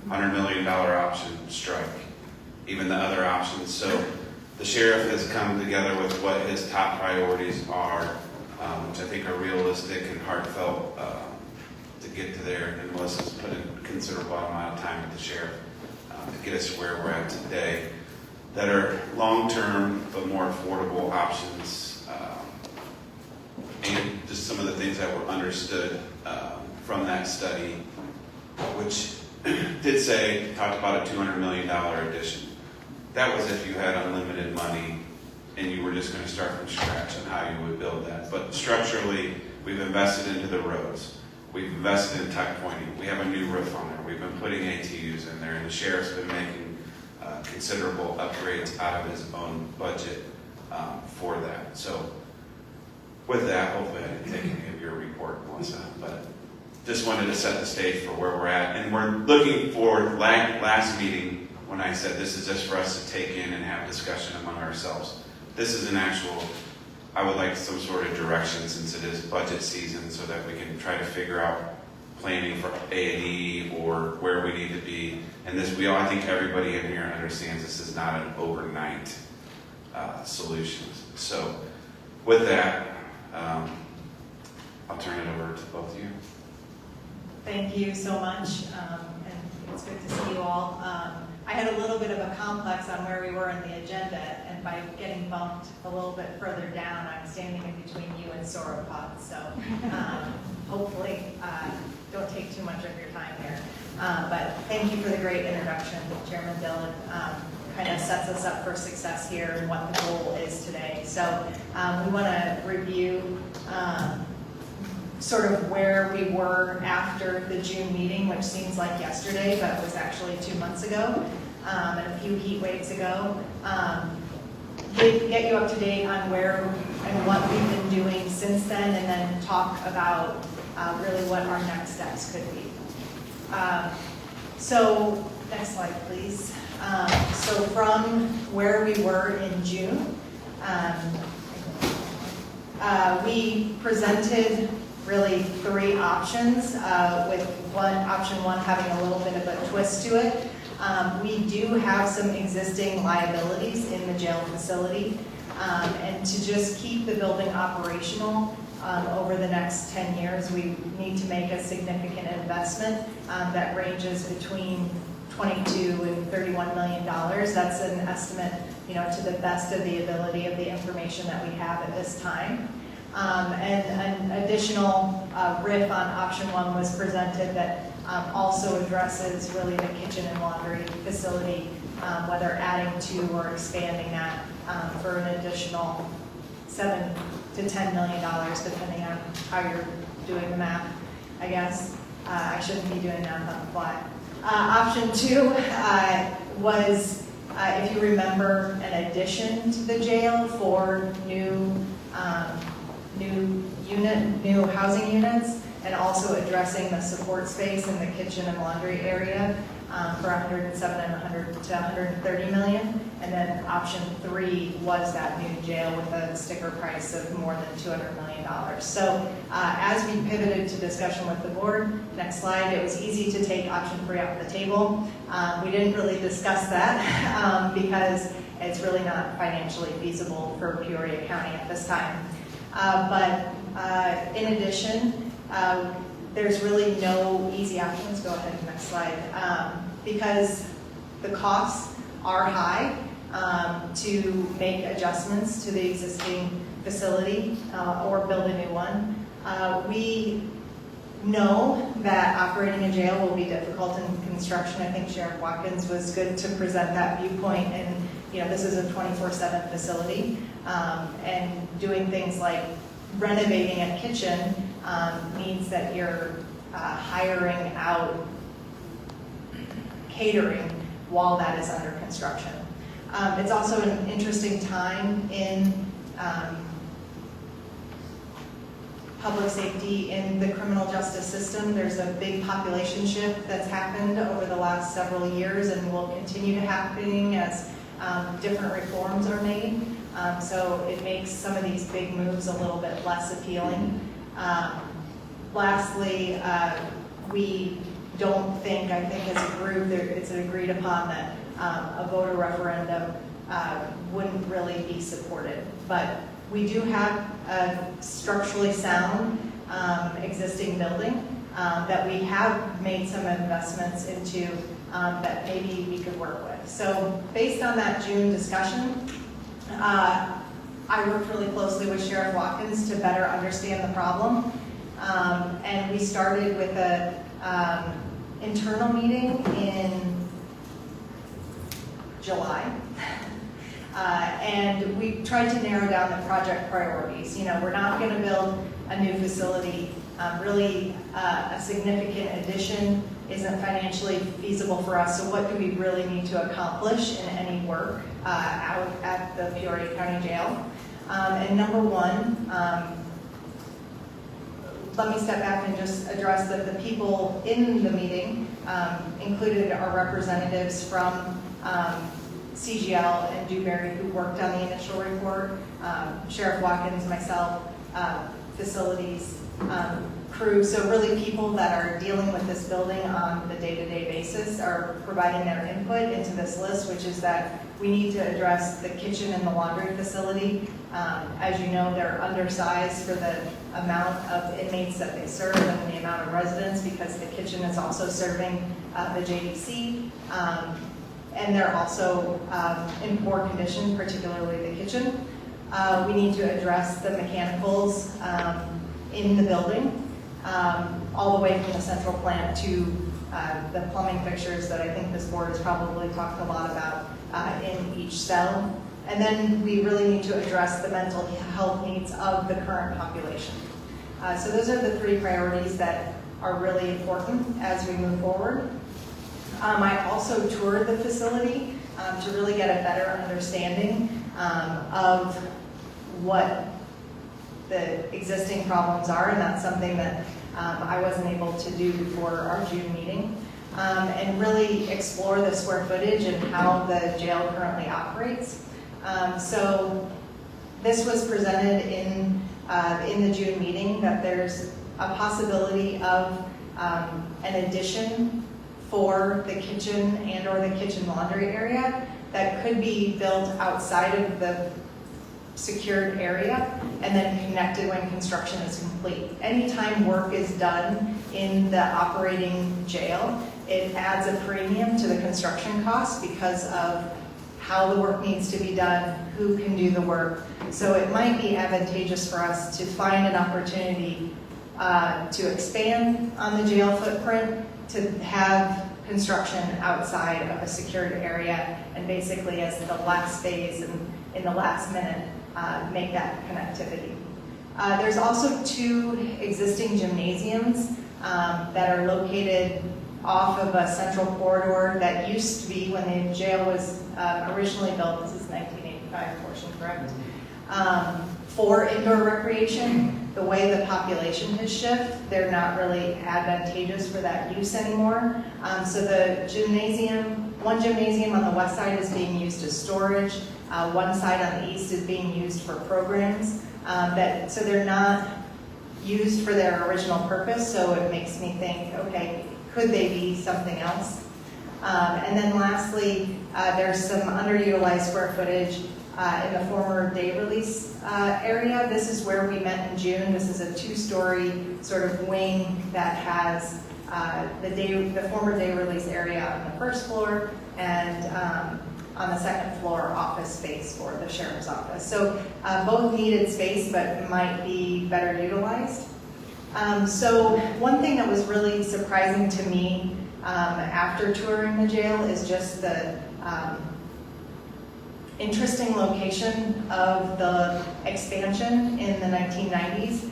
$100 million option strike, even the other options. So the sheriff has come together with what his top priorities are, which I think are realistic and heartfelt to get to there. And Melissa's put in a considerable amount of time with the sheriff to get us where we're at today, that are long-term but more affordable options, and just some of the things that were understood from that study, which did say, talked about a $200 million addition. That was if you had unlimited money and you were just going to start from scratch on how you would build that. But structurally, we've invested into the roads. We've invested in tuck pointing. We have a new roof on there. We've been putting ATUs in there, and the sheriff's been making considerable upgrades out of his own budget for that. So with that, hopefully I didn't take any of your report, Melissa, but just wanted to set the stage for where we're at. And we're looking forward, last meeting, when I said this is just for us to take in and have discussion among ourselves. This is an actual, I would like some sort of direction since it is budget season so that we can try to figure out planning for A&E or where we need to be. And this, I think everybody in here understands this is not an overnight solution. So with that, I'll turn it over to both of you. Thank you so much, and it's good to see you all. I had a little bit of a complex on where we were in the agenda, and by getting bumped a little bit further down, I'm standing in between you and sauropod, so hopefully don't take too much of your time here. But thank you for the great introduction, Chairman Dillon. Kind of sets us up for success here and what the goal is today. So we want to review sort of where we were after the June meeting, which seems like yesterday, but was actually 2 months ago, and a few heat waves ago. Get you up to date on where and what we've been doing since then, and then talk about really what our next steps could be. So next slide, please. So from where we were in June, we presented really 3 options, with option one having a little bit of a twist to it. We do have some existing liabilities in the jail facility. And to just keep the building operational over the next 10 years, we need to make a significant investment that ranges between $22 and $31 million. That's an estimate, to the best of the ability of the information that we have at this time. And an additional riff on option one was presented that also addresses really the kitchen and laundry facility, whether adding to or expanding that for an additional $7 to $10 million, depending on how you're doing the math, I guess. I shouldn't be doing math on the fly. Option two was, if you remember, an addition to the jail for new housing units, and also addressing the support space in the kitchen and laundry area for 107 and 100 to 130 million. And then option three was that new jail with a sticker price of more than $200 million. So as we pivoted to discussion with the board, next slide, it was easy to take option three off the table. We didn't really discuss that because it's really not financially feasible for Peoria County at this time. But in addition, there's really no easy options. Go ahead, next slide. Because the costs are high to make adjustments to the existing facility or build a new one. We know that operating a jail will be difficult in construction. I think Sheriff Watkins was good to present that viewpoint, and this is a 24/7 facility, and doing things like renovating a kitchen means that you're hiring out catering while that is under construction. It's also an interesting time in public safety in the criminal justice system. There's a big population shift that's happened over the last several years and will continue to happen as different reforms are made. So it makes some of these big moves a little bit less appealing. Lastly, we don't think, I think as a group, it's agreed upon that a voter referendum wouldn't really be supported. But we do have a structurally sound existing building that we have made some investments into that maybe we could work with. So based on that June discussion, I worked really closely with Sheriff Watkins to better understand the problem. And we started with a internal meeting in July. And we tried to narrow down the project priorities. We're not going to build a new facility. Really, a significant addition isn't financially feasible for us. So what do we really need to accomplish in any work out at the Peoria County Jail? And number one, let me step back and just address that the people in the meeting included our representatives from CGL and Dewberry, who worked on the initial report, Sheriff Watkins, myself, facilities, crew. So really people that are dealing with this building on the day-to-day basis are providing their input into this list, which is that we need to address the kitchen and the laundry facility. As you know, they're undersized for the amount of inmates that they serve and the amount of residents, because the kitchen is also serving the JDC. And they're also in poor condition, particularly the kitchen. We need to address the mechanicals in the building, all the way from the central plant to the plumbing fixtures that I think this board has probably talked a lot about in each cell. And then we really need to address the mental health needs of the current population. So those are the three priorities that are really important as we move forward. I also toured the facility to really get a better understanding of what the existing problems are, and that's something that I wasn't able to do before our June meeting, and really explore the square footage and how the jail currently operates. So this was presented in the June meeting, that there's a possibility of an addition for the kitchen and or the kitchen laundry area that could be built outside of the secured area and then connected when construction is complete. Anytime work is done in the operating jail, it adds a premium to the construction cost because of how the work needs to be done, who can do the work. So it might be advantageous for us to find an opportunity to expand on the jail footprint, to have construction outside of a secured area, and basically as the last phase and in the last minute, make that connectivity. There's also 2 existing gymnasiums that are located off of a central corridor that used to be, when the jail was originally built, this is 1985 portion, correct? For indoor recreation. The way the population has shifted, they're not really advantageous for that use anymore. So the gymnasium, one gymnasium on the west side is being used as storage. One side on the east is being used for programs. So they're not used for their original purpose, so it makes me think, okay, could they be something else? And then lastly, there's some underutilized square footage in the former day release area. This is where we met in June. This is a 2-story sort of wing that has the former day release area on the first floor and on the second floor office space for the sheriff's office. So both needed space but might be better utilized. So one thing that was really surprising to me after touring the jail is just the interesting location of the expansion in the 1990s.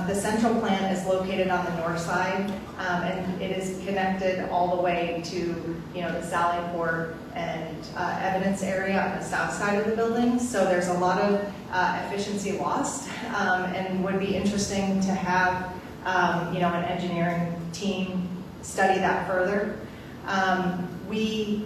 The central plant is located on the north side, and it is connected all the way to, the Sally Port and evidence area on the south side of the building. So there's a lot of efficiency lost, and would be interesting to have, an engineering team study that further. We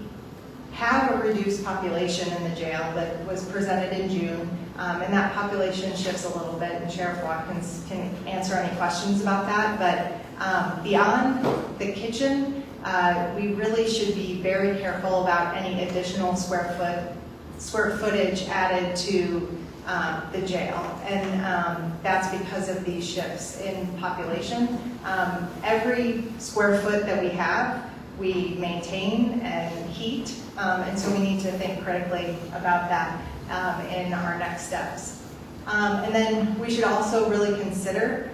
have a reduced population in the jail that was presented in June, and that population shifts a little bit, and Sheriff Watkins can answer any questions about that. But beyond the kitchen, we really should be very careful about any additional square footage added to the jail, and that's because of these shifts in population. Every square foot that we have, we maintain and heat, and so we need to think critically about that in our next steps. And then we should also really consider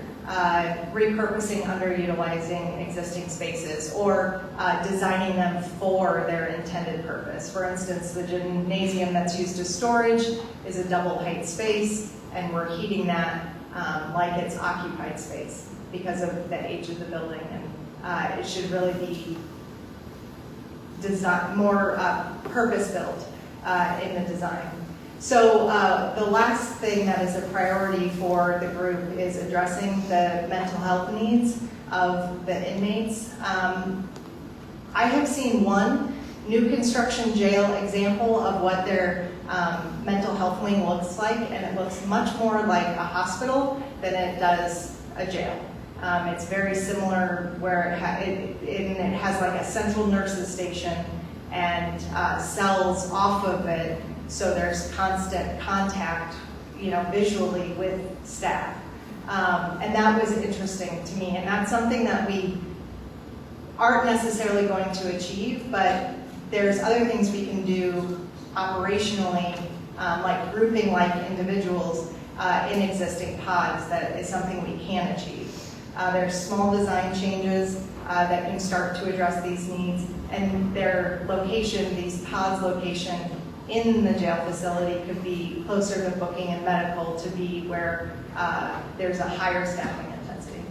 repurposing underutilizing existing spaces or designing them for their intended purpose. For instance, the gymnasium that's used as storage is a double height space, and we're heating that like it's occupied space because of the age of the building, and it should really be more purpose-built in the design. So the last thing that is a priority for the group is addressing the mental health needs of the inmates. I have seen one new construction jail example of what their mental health wing looks like, and it looks much more like a hospital than it does a jail. It's very similar where it has like a central nurses station and cells off of it, so there's constant contact, visually with staff. And that was interesting to me, and that's something that we aren't necessarily going to achieve, but there's other things we can do operationally, like grouping like individuals in existing pods, that is something we can achieve. There's small design changes that can start to address these needs, and their location, these pods location in the jail facility could be closer to booking and medical to be where there's a higher staffing intensity.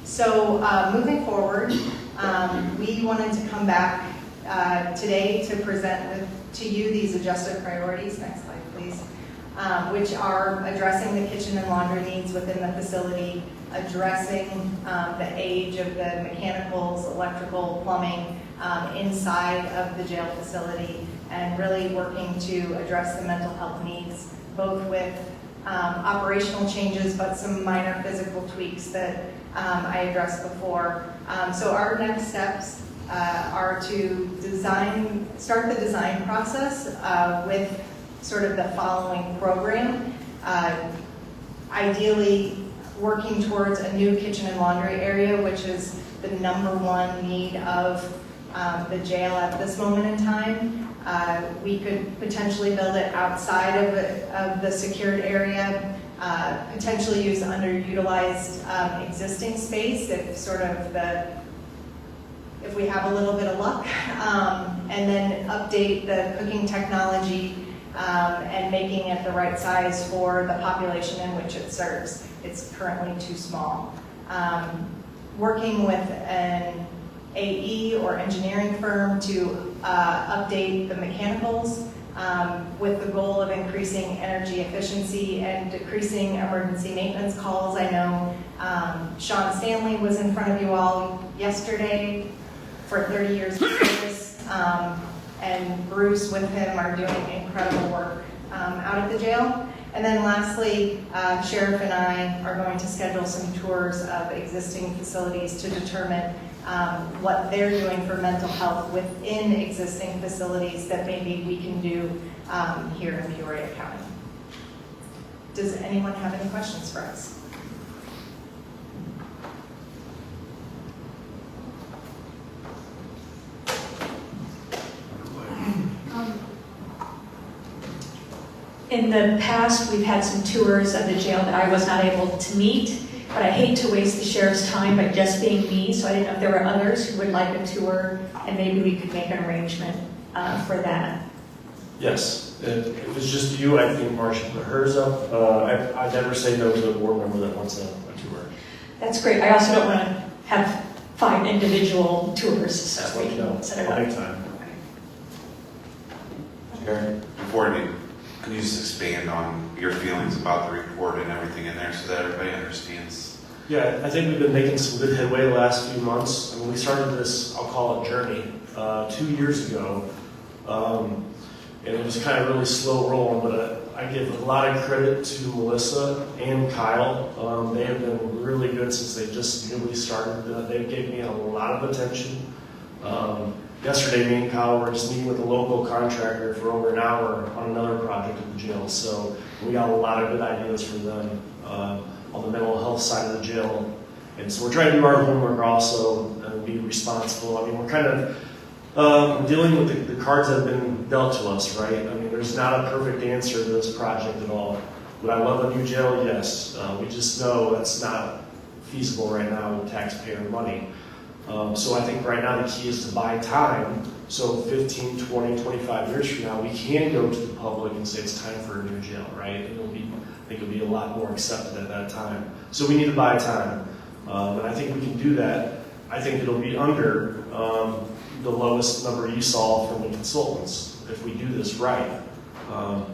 So moving forward, we wanted to come back today to present to you these adjusted priorities. Next slide, please. Which are addressing the kitchen and laundry needs within the facility, addressing the age of the mechanicals, electrical, plumbing inside of the jail facility, and really working to address the mental health needs, both with operational changes, but some minor physical tweaks that I addressed before. So our next steps are to start the design process with sort of the following program. Ideally, working towards a new kitchen and laundry area, which is the #1 need of the jail at this moment in time. We could potentially build it outside of the secured area, potentially use underutilized existing space if we have a little bit of luck, and then update the cooking technology and making it the right size for the population in which it serves. It's currently too small. Working with an AE or engineering firm to update the mechanicals with the goal of increasing energy efficiency and decreasing emergency maintenance calls. I know Sean Stanley was in front of you all yesterday for 30 years of service, and Bruce with him are doing incredible work out at the jail. And then lastly, Sheriff and I are going to schedule some tours of existing facilities to determine what they're doing for mental health within existing facilities that maybe we can do here in Peoria County. Does anyone have any questions for us? In the past, we've had some tours of the jail that I was not able to meet, but I hate to waste the sheriff's time by just being me, so I didn't know if there were others who would like a tour, and maybe we could make an arrangement for that. Yes, if it's just you, I think Marcia put hers up. I never say no to a board member that wants a tour. That's great. I also don't want to have 5 individual tours, so we can set it up. Anytime. Jared, before you, can you just expand on your feelings about the report and everything in there so that everybody understands? Yeah, I think we've been making some good headway the last few months. I mean, we started this, I'll call it journey, 2 years ago. And it was kind of really slow rolling, but I give a lot of credit to Melissa and Kyle. They have been really good since they just newly started. They gave me a lot of attention. Yesterday, me and Kyle were just meeting with a local contractor for over an hour on another project at the jail. So we got a lot of good ideas for them on the mental health side of the jail. And so we're trying to do our homework also and be responsible. I mean, we're kind of dealing with the cards that have been dealt to us, right? I mean, there's not a perfect answer to this project at all. Would I love a new jail? Yes. We just know that's not feasible right now with taxpayer money. So I think right now the key is to buy time. So 15, 20, 25 years from now, we can go to the public and say it's time for a new jail, right? I think it'll be a lot more accepted at that time. So we need to buy time. And I think we can do that. I think it'll be under the lowest number you saw from the consultants if we do this right. And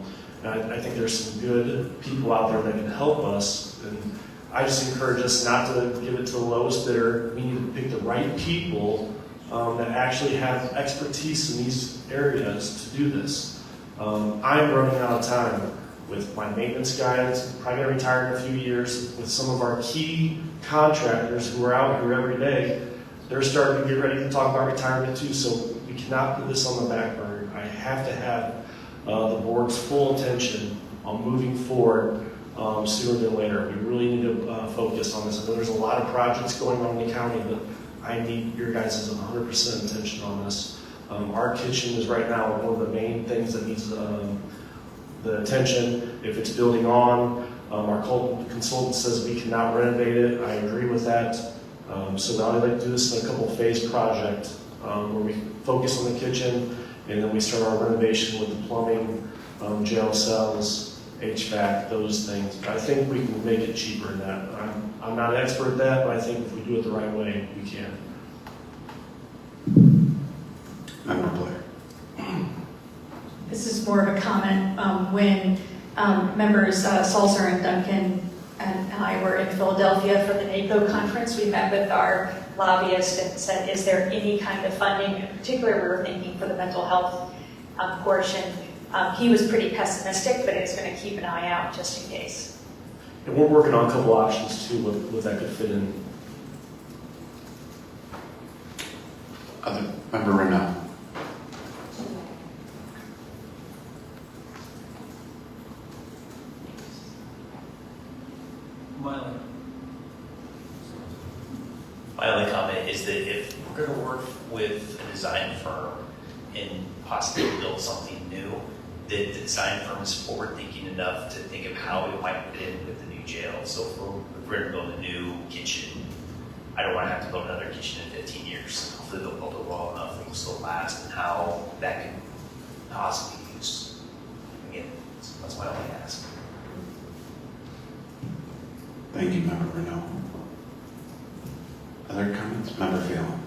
I think there's some good people out there that can help us. And I just encourage us not to give it to the lowest bidder. We need to pick the right people that actually have expertise in these areas to do this. I'm running out of time with my maintenance guy that's probably going to retire in a few years, with some of our key contractors who are out here every day. They're starting to get ready to talk about retirement too, so we cannot put this on the back burner. I have to have the board's full attention on moving forward sooner than later. We really need to focus on this. I know there's a lot of projects going on in the county, but I need your guys' 100% attention on this. Our kitchen is right now one of the main things that needs the attention. If it's building on, our consultant says we cannot renovate it. I agree with that. So now I'd like to do this in a couple phase project where we focus on the kitchen and then we start our renovation with the plumbing, jail cells, HVAC, those things. But I think we can make it cheaper than that. I'm not an expert at that, but I think if we do it the right way, we can. Member Blair. This is more of a comment. When members Salzer and Duncan and I were in Philadelphia for the NACO conference, we met with our lobbyist and said, is there any kind of funding? In particular, we were thinking for the mental health portion. He was pretty pessimistic, but he's going to keep an eye out just in case. And we're working on a couple options too, what that could fit in. Other member Renault. My only comment is that if we're going to work with a design firm and possibly build something new, that the design firm is forward-thinking enough to think of how it might fit in with the new jail. So if we're going to build a new kitchen, I don't want to have to build another kitchen in 15 years. Hopefully they'll build it well enough that will still last, and how that can possibly be used. Again, that's my only ask. Thank you, Member Renault. Other comments? Member Phelan.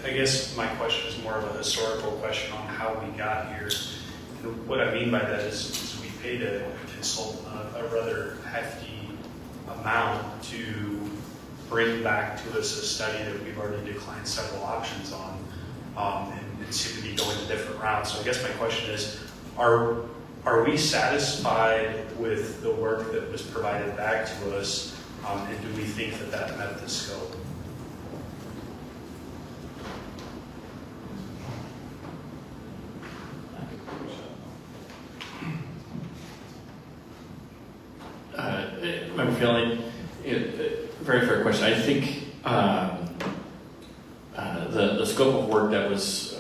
I guess my question is more of a historical question on how we got here. And what I mean by that is we paid a consultant a rather hefty amount to bring back to us a study that we've already declined several options on, and seem to be going a different route. So I guess my question is, are we satisfied with the work that was provided back to us, and do we think that that met the scope? Member Phelan, very fair question. I think the scope of work that was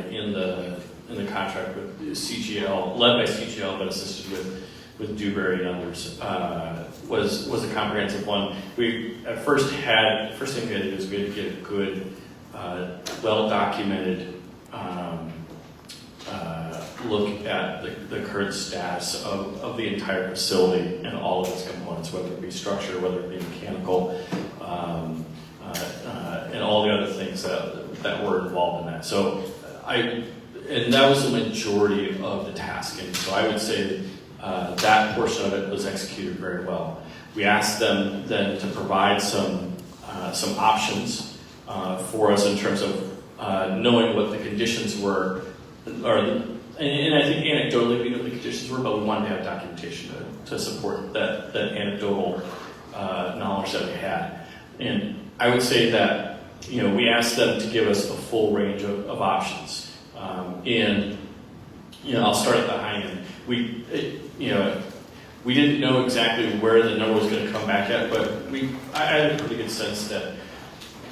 in the contract with CGL, led by CGL but assisted with Dewberry and others, was a comprehensive one. We first thing we had to do is we had to get a good, well-documented look at the current status of the entire facility and all of its components, whether it be structure, whether it be mechanical, and all the other things that were involved in that. So and that was the majority of the task. And so I would say that portion of it was executed very well. We asked them then to provide some options for us in terms of knowing what the conditions were, and I think anecdotally we knew what the conditions were, but we wanted to have documentation to support that anecdotal knowledge that we had. And I would say that, we asked them to give us a full range of options. And I'll start at the high end. We didn't know exactly where the number was going to come back at, but I had a pretty good sense that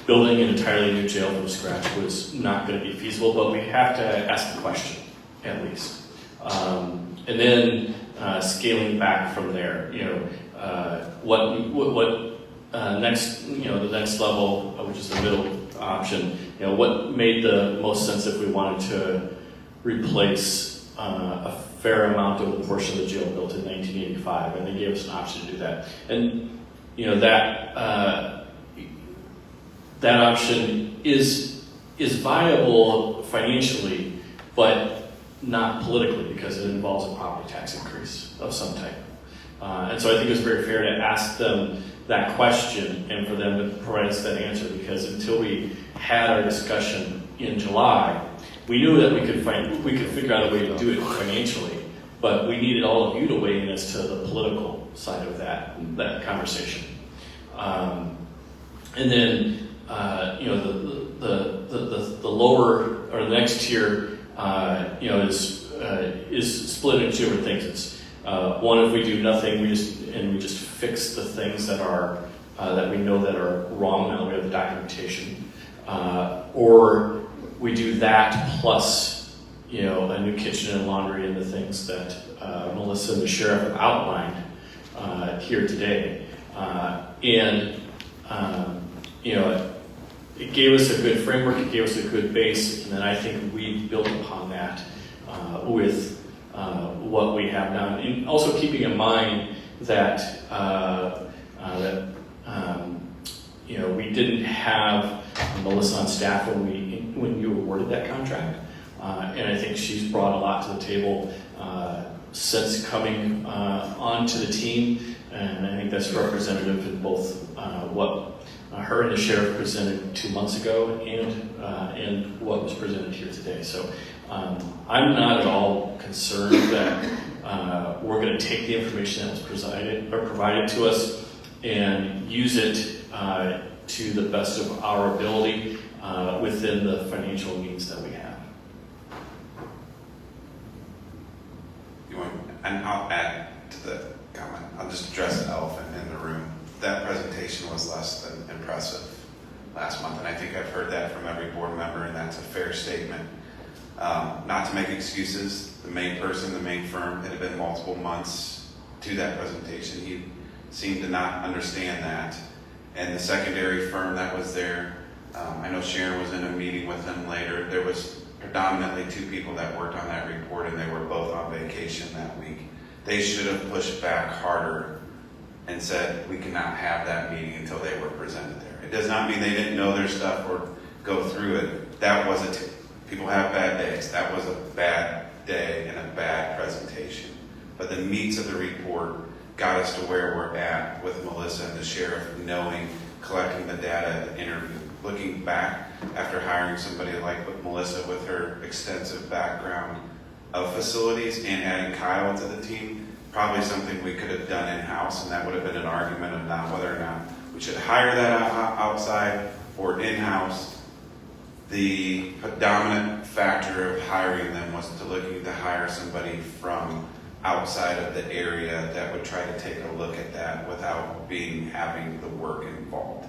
building an entirely new jail from scratch was not going to be feasible, but we have to ask the question, at least. And then scaling back from there, what next, the next level, which is the middle option, what made the most sense if we wanted to replace a fair amount of the portion of the jail built in 1985, and they gave us an option to do that. And that option is viable financially, but not politically, because it involves a property tax increase of some type. And so I think it was very fair to ask them that question and for them to provide us that answer, because until we had our discussion in July, we knew that we could figure out a way to do it financially, but we needed all of you to weigh in as to the political side of that conversation. And then the lower or the next tier is split into two different things. It's one, if we do nothing, we just fix the things that are that we know that are wrong now that we have the documentation, or we do that plus a new kitchen and laundry and the things that Melissa and the sheriff have outlined here today, it gave us a good framework, it gave us a good base, and then I think we built upon that with what we have now. And also keeping in mind that we didn't have Melissa on staff when you awarded that contract, and I think she's brought a lot to the table since coming onto the team, and I think that's representative in both what her and the sheriff presented 2 months ago and what was presented here today. So I'm not at all concerned that we're going to take the information that was provided to us and use it to the best of our ability within the financial means that we have. And I'll add to the comment. I'll just address the elephant in the room. That presentation was less than impressive last month, and I think I've heard that from every board member, and that's a fair statement. Not to make excuses, the main person, the main firm, it had been multiple months to that presentation. He seemed to not understand that. And the secondary firm that was there, I know Sharon was in a meeting with them later. There was predominantly 2 people that worked on that report, and they were both on vacation that week. They should have pushed back harder and said, we cannot have that meeting until they were presented there. It does not mean they didn't know their stuff or go through it. That was people have bad days. That was a bad day and a bad presentation. But the meats of the report got us to where we're at with Melissa and the sheriff, knowing, collecting the data, the interview. Looking back, after hiring somebody like Melissa with her extensive background of facilities and adding Kyle to the team, probably something we could have done in-house, and that would have been an argument of not whether or not we should hire that outside or in-house. The predominant factor of hiring them was looking to hire somebody from outside of the area that would try to take a look at that without having the work involved.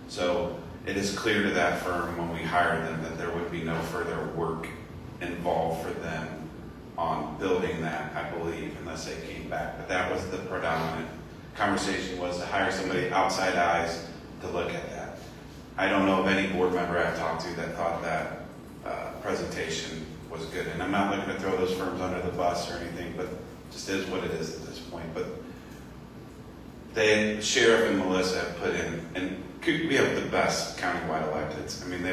So it is clear to that firm when we hired them that there would be no further work involved for them on building that, I believe, unless they came back. But that was the predominant conversation, was to hire somebody outside eyes to look at that. I don't know of any board member I've talked to that thought that presentation was good. And I'm not looking to throw those firms under the bus or anything, but just is what it is at this point. But Sheriff and Melissa have put in, and we have the best countywide electeds. I mean,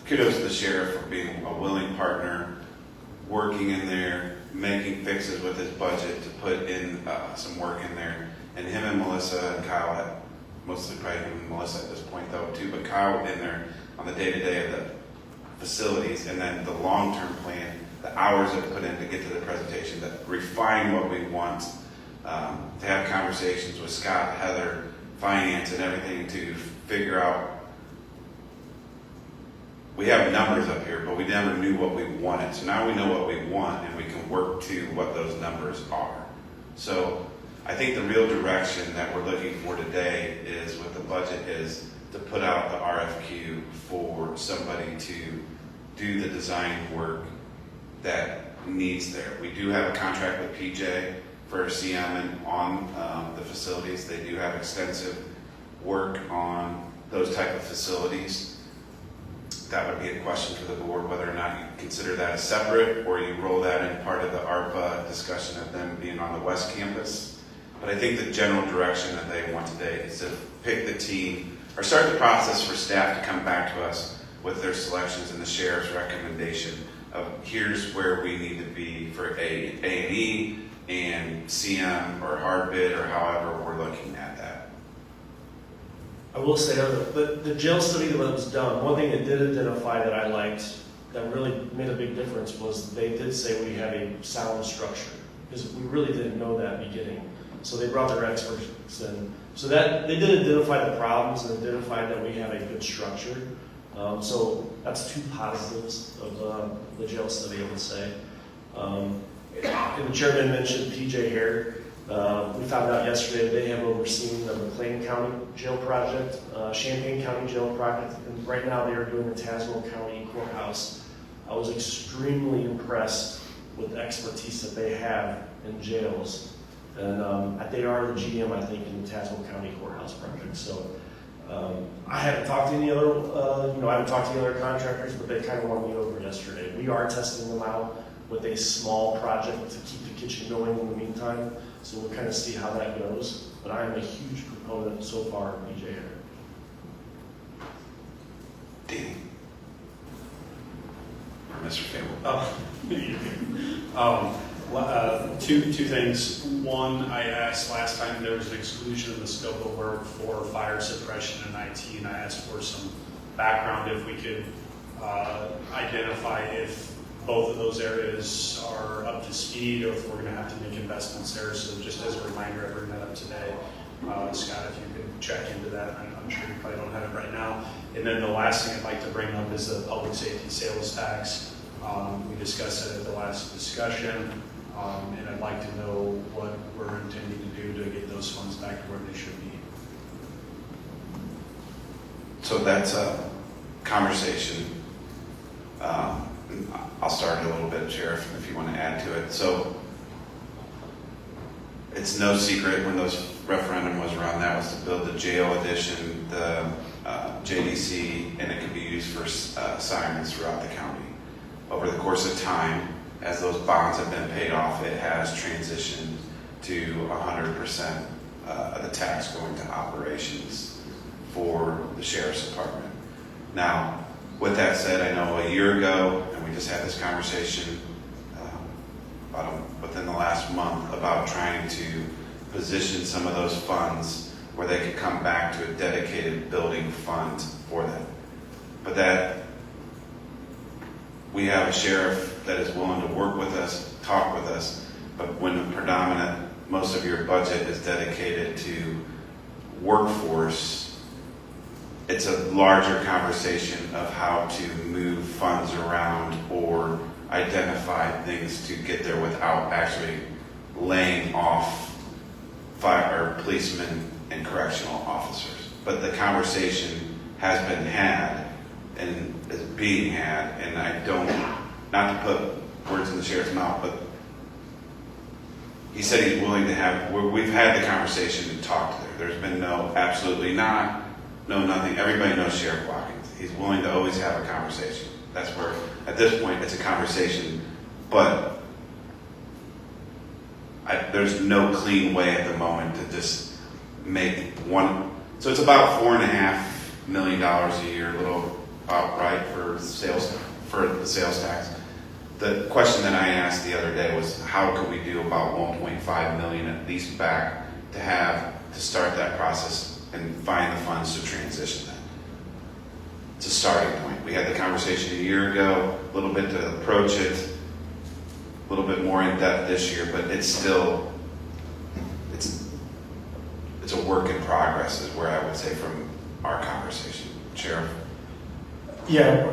kudos to the sheriff for being a willing partner, working in there, making fixes with his budget to put in some work in there. And him and Melissa and Kyle, mostly probably him and Melissa at this point though too, but Kyle in there on the day-to-day of the facilities, and then the long-term plan, the hours that put in to get to the presentation, that refine what we want, to have conversations with Scott, Heather, finance and everything to figure out. We have numbers up here, but we never knew what we wanted. So now we know what we want, and we can work to what those numbers are. So I think the real direction that we're looking for today is, with the budget, is to put out the RFQ for somebody to do the design work that needs there. We do have a contract with PJ for CM and on the facilities. They do have extensive work on those type of facilities. That would be a question for the board, whether or not you consider that as separate or you roll that in part of the ARPA discussion of them being on the West Campus. But I think the general direction that they want today is to pick the team or start the process for staff to come back to us with their selections and the sheriff's recommendation of here's where we need to be for A&E and CM or hard bid or however we're looking at that. I will say the jail study that was done, one thing it did identify that I liked that really made a big difference was they did say we have a sound structure, because we really didn't know that beginning. So they brought their experts in. So that they did identify the problems and identified that we have a good structure. So that's 2 positives of the jail study, I would say. And the chairman mentioned PJ Hare. We found out yesterday that they have overseen the McLean County Jail Project, Champaign County Jail Project, and right now they are doing the Tazewell County Courthouse. I was extremely impressed with the expertise that they have in jails. And they are the GM, I think, in the Tazewell County Courthouse project. So I haven't talked to any other, I haven't talked to the other contractors, but they kind of won me over yesterday. We are testing them out with a small project to keep the kitchen going in the meantime. So we'll kind of see how that goes. But I am a huge proponent so far of PJ Hare. Danny. Or Mr. Fable. Two things. One, I asked last time there was an exclusion of the scope of work for fire suppression and IT, and I asked for some background if we could identify if both of those areas are up to speed or if we're going to have to make investments there. So just as a reminder, I bring that up today. Scott, if you could check into that, I'm sure you probably don't have it right now. And then the last thing I'd like to bring up is the public safety sales tax. We discussed it at the last discussion, and I'd like to know what we're intending to do to get those funds back to where they should be. So that's a conversation. I'll start a little bit, Sheriff, if you want to add to it. So it's no secret when those referendum was run, that was to build the jail addition, the JDC, and it could be used for sirens throughout the county. Over the course of time, as those bonds have been paid off, it has transitioned to 100% of the tax going to operations for the Sheriff's Department. Now, with that said, I know a year ago, and we just had this conversation within the last month about trying to position some of those funds where they could come back to a dedicated building fund for them. But that we have a sheriff that is willing to work with us, talk with us, but when most of your budget is dedicated to workforce, it's a larger conversation of how to move funds around or identify things to get there without actually laying off fire or policemen and correctional officers. But the conversation has been had and is being had, and I don't, not to put words in the sheriff's mouth, but he said he's willing to have, we've had the conversation and talked there. There's been no, absolutely not, no nothing. Everybody knows Sheriff Watkins. He's willing to always have a conversation. That's where, at this point, it's a conversation, but there's no clean way at the moment to just make one. So it's about $4.5 million a year, a little outright for the sales tax. The question that I asked the other day was, how could we do about $1.5 million at least back to start that process and find the funds to transition that? It's a starting point. We had the conversation a year ago, a little bit to approach it, a little bit more in depth this year, but it's still, it's a work in progress is where I would say from our conversation. Sheriff? Yeah,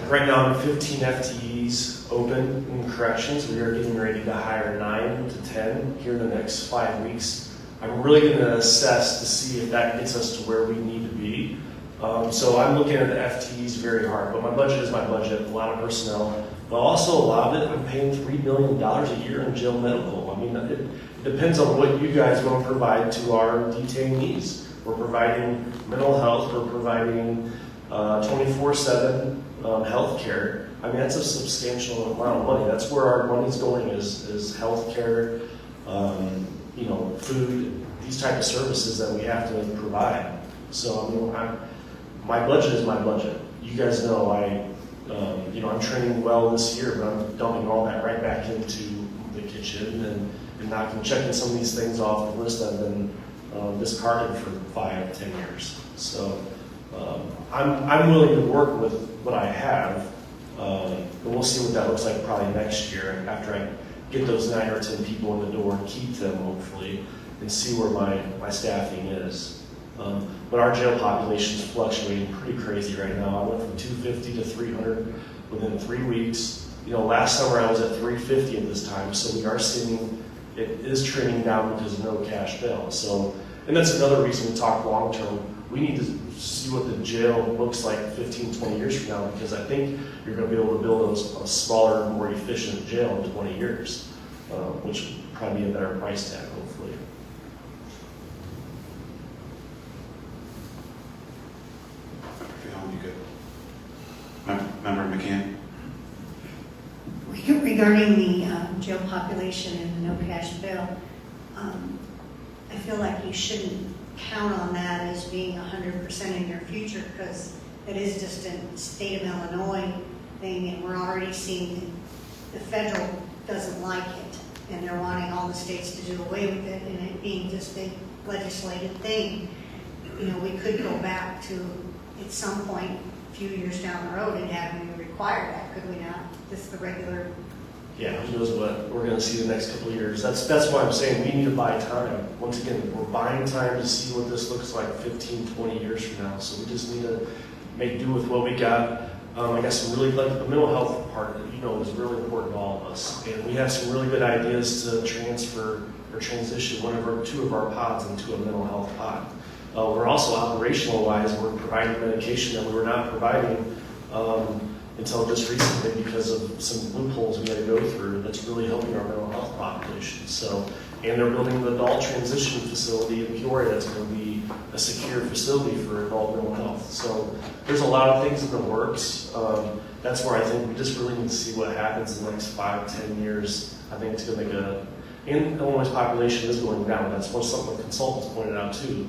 right now 15 FTEs open in corrections. We are getting ready to hire 9 to 10 here in the next 5 weeks. I'm really going to assess to see if that gets us to where we need to be. So I'm looking at the FTEs very hard, but my budget is my budget, a lot of personnel, but also a lot of it, I'm paying $3 million a year in jail medical. I mean, it depends on what you guys want to provide to our detainees. We're providing mental health, we're providing 24/7 health care. I mean, that's a substantial amount of money. That's where our money's going is health care, food, these type of services that we have to provide. So, I mean, my budget is my budget. You guys know I'm training well this year, but I'm dumping all that right back into the kitchen and checking some of these things off the list I've been discarded for 5 to 10 years. So I'm willing to work with what I have, but we'll see what that looks like probably next year after I get those 9 or 10 people in the door and keep them hopefully and see where my staffing is. But our jail population is fluctuating pretty crazy right now. I went from 250 to 300 within 3 weeks. Last summer I was at 350 at this time, so we are seeing it is trending down because of no cash bail. So, and that's another reason to talk long term. We need to see what the jail looks like 15, 20 years from now, because I think you're going to be able to build a smaller, more efficient jail in 20 years, which would probably be a better price tag, hopefully. You good? Member McCann? Regarding the jail population and the no cash bail, I feel like you shouldn't count on that as being 100% in your future, because it is just a state of Illinois thing, and we're already seeing the federal doesn't like it, and they're wanting all the states to do away with it, and it being just a legislative thing. We could go back to, at some point, a few years down the road, and have you require that, could we not? Just the regular, Yeah, who knows what we're gonna see the next couple of years. That's why I'm saying we need to buy time. Once again, we're buying time to see what this looks like 15, 20 years from now. So we just need to make do with what we got. I got some really, like the mental health part that you know is really important to all of us. And we have some really good ideas to transfer or transition two of our pods into a mental health pod. We're also operational wise, we're providing medication that we were not providing until just recently because of some loopholes we had to go through that's really helping our mental health population. So, and they're building an adult transition facility in Peoria that's going to be a secure facility for adult mental health. So there's a lot of things in the works. That's where I think we just really need to see what happens in the next 5-10 years. I think it's going to make and Illinois' population is going down. That's something the consultants pointed out too.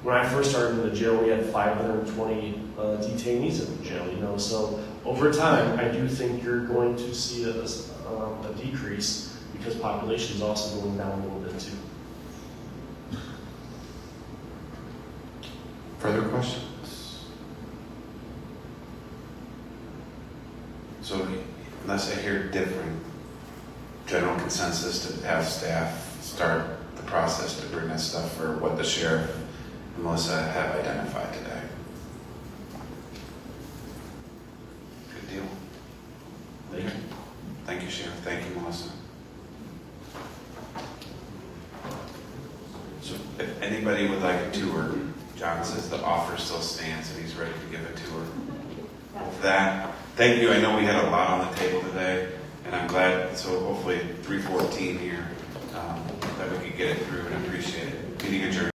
When I first started in the jail, we had 520 detainees in the jail, you know, so over time, I do think you're going to see a decrease because population is also going down a little bit too. Further questions? So unless I hear different, general consensus to have staff start the process to bring that stuff for what the sheriff and Melissa have identified today. Good deal. Thank you. Thank you, Sheriff. Thank you, Melissa. So if anybody would like a tour, John says the offer still stands and he's ready to give a tour. With that, thank you. I know we had a lot on the table today, and I'm glad, so hopefully 314 here, that we could get it through and appreciate it. Meeting adjourned.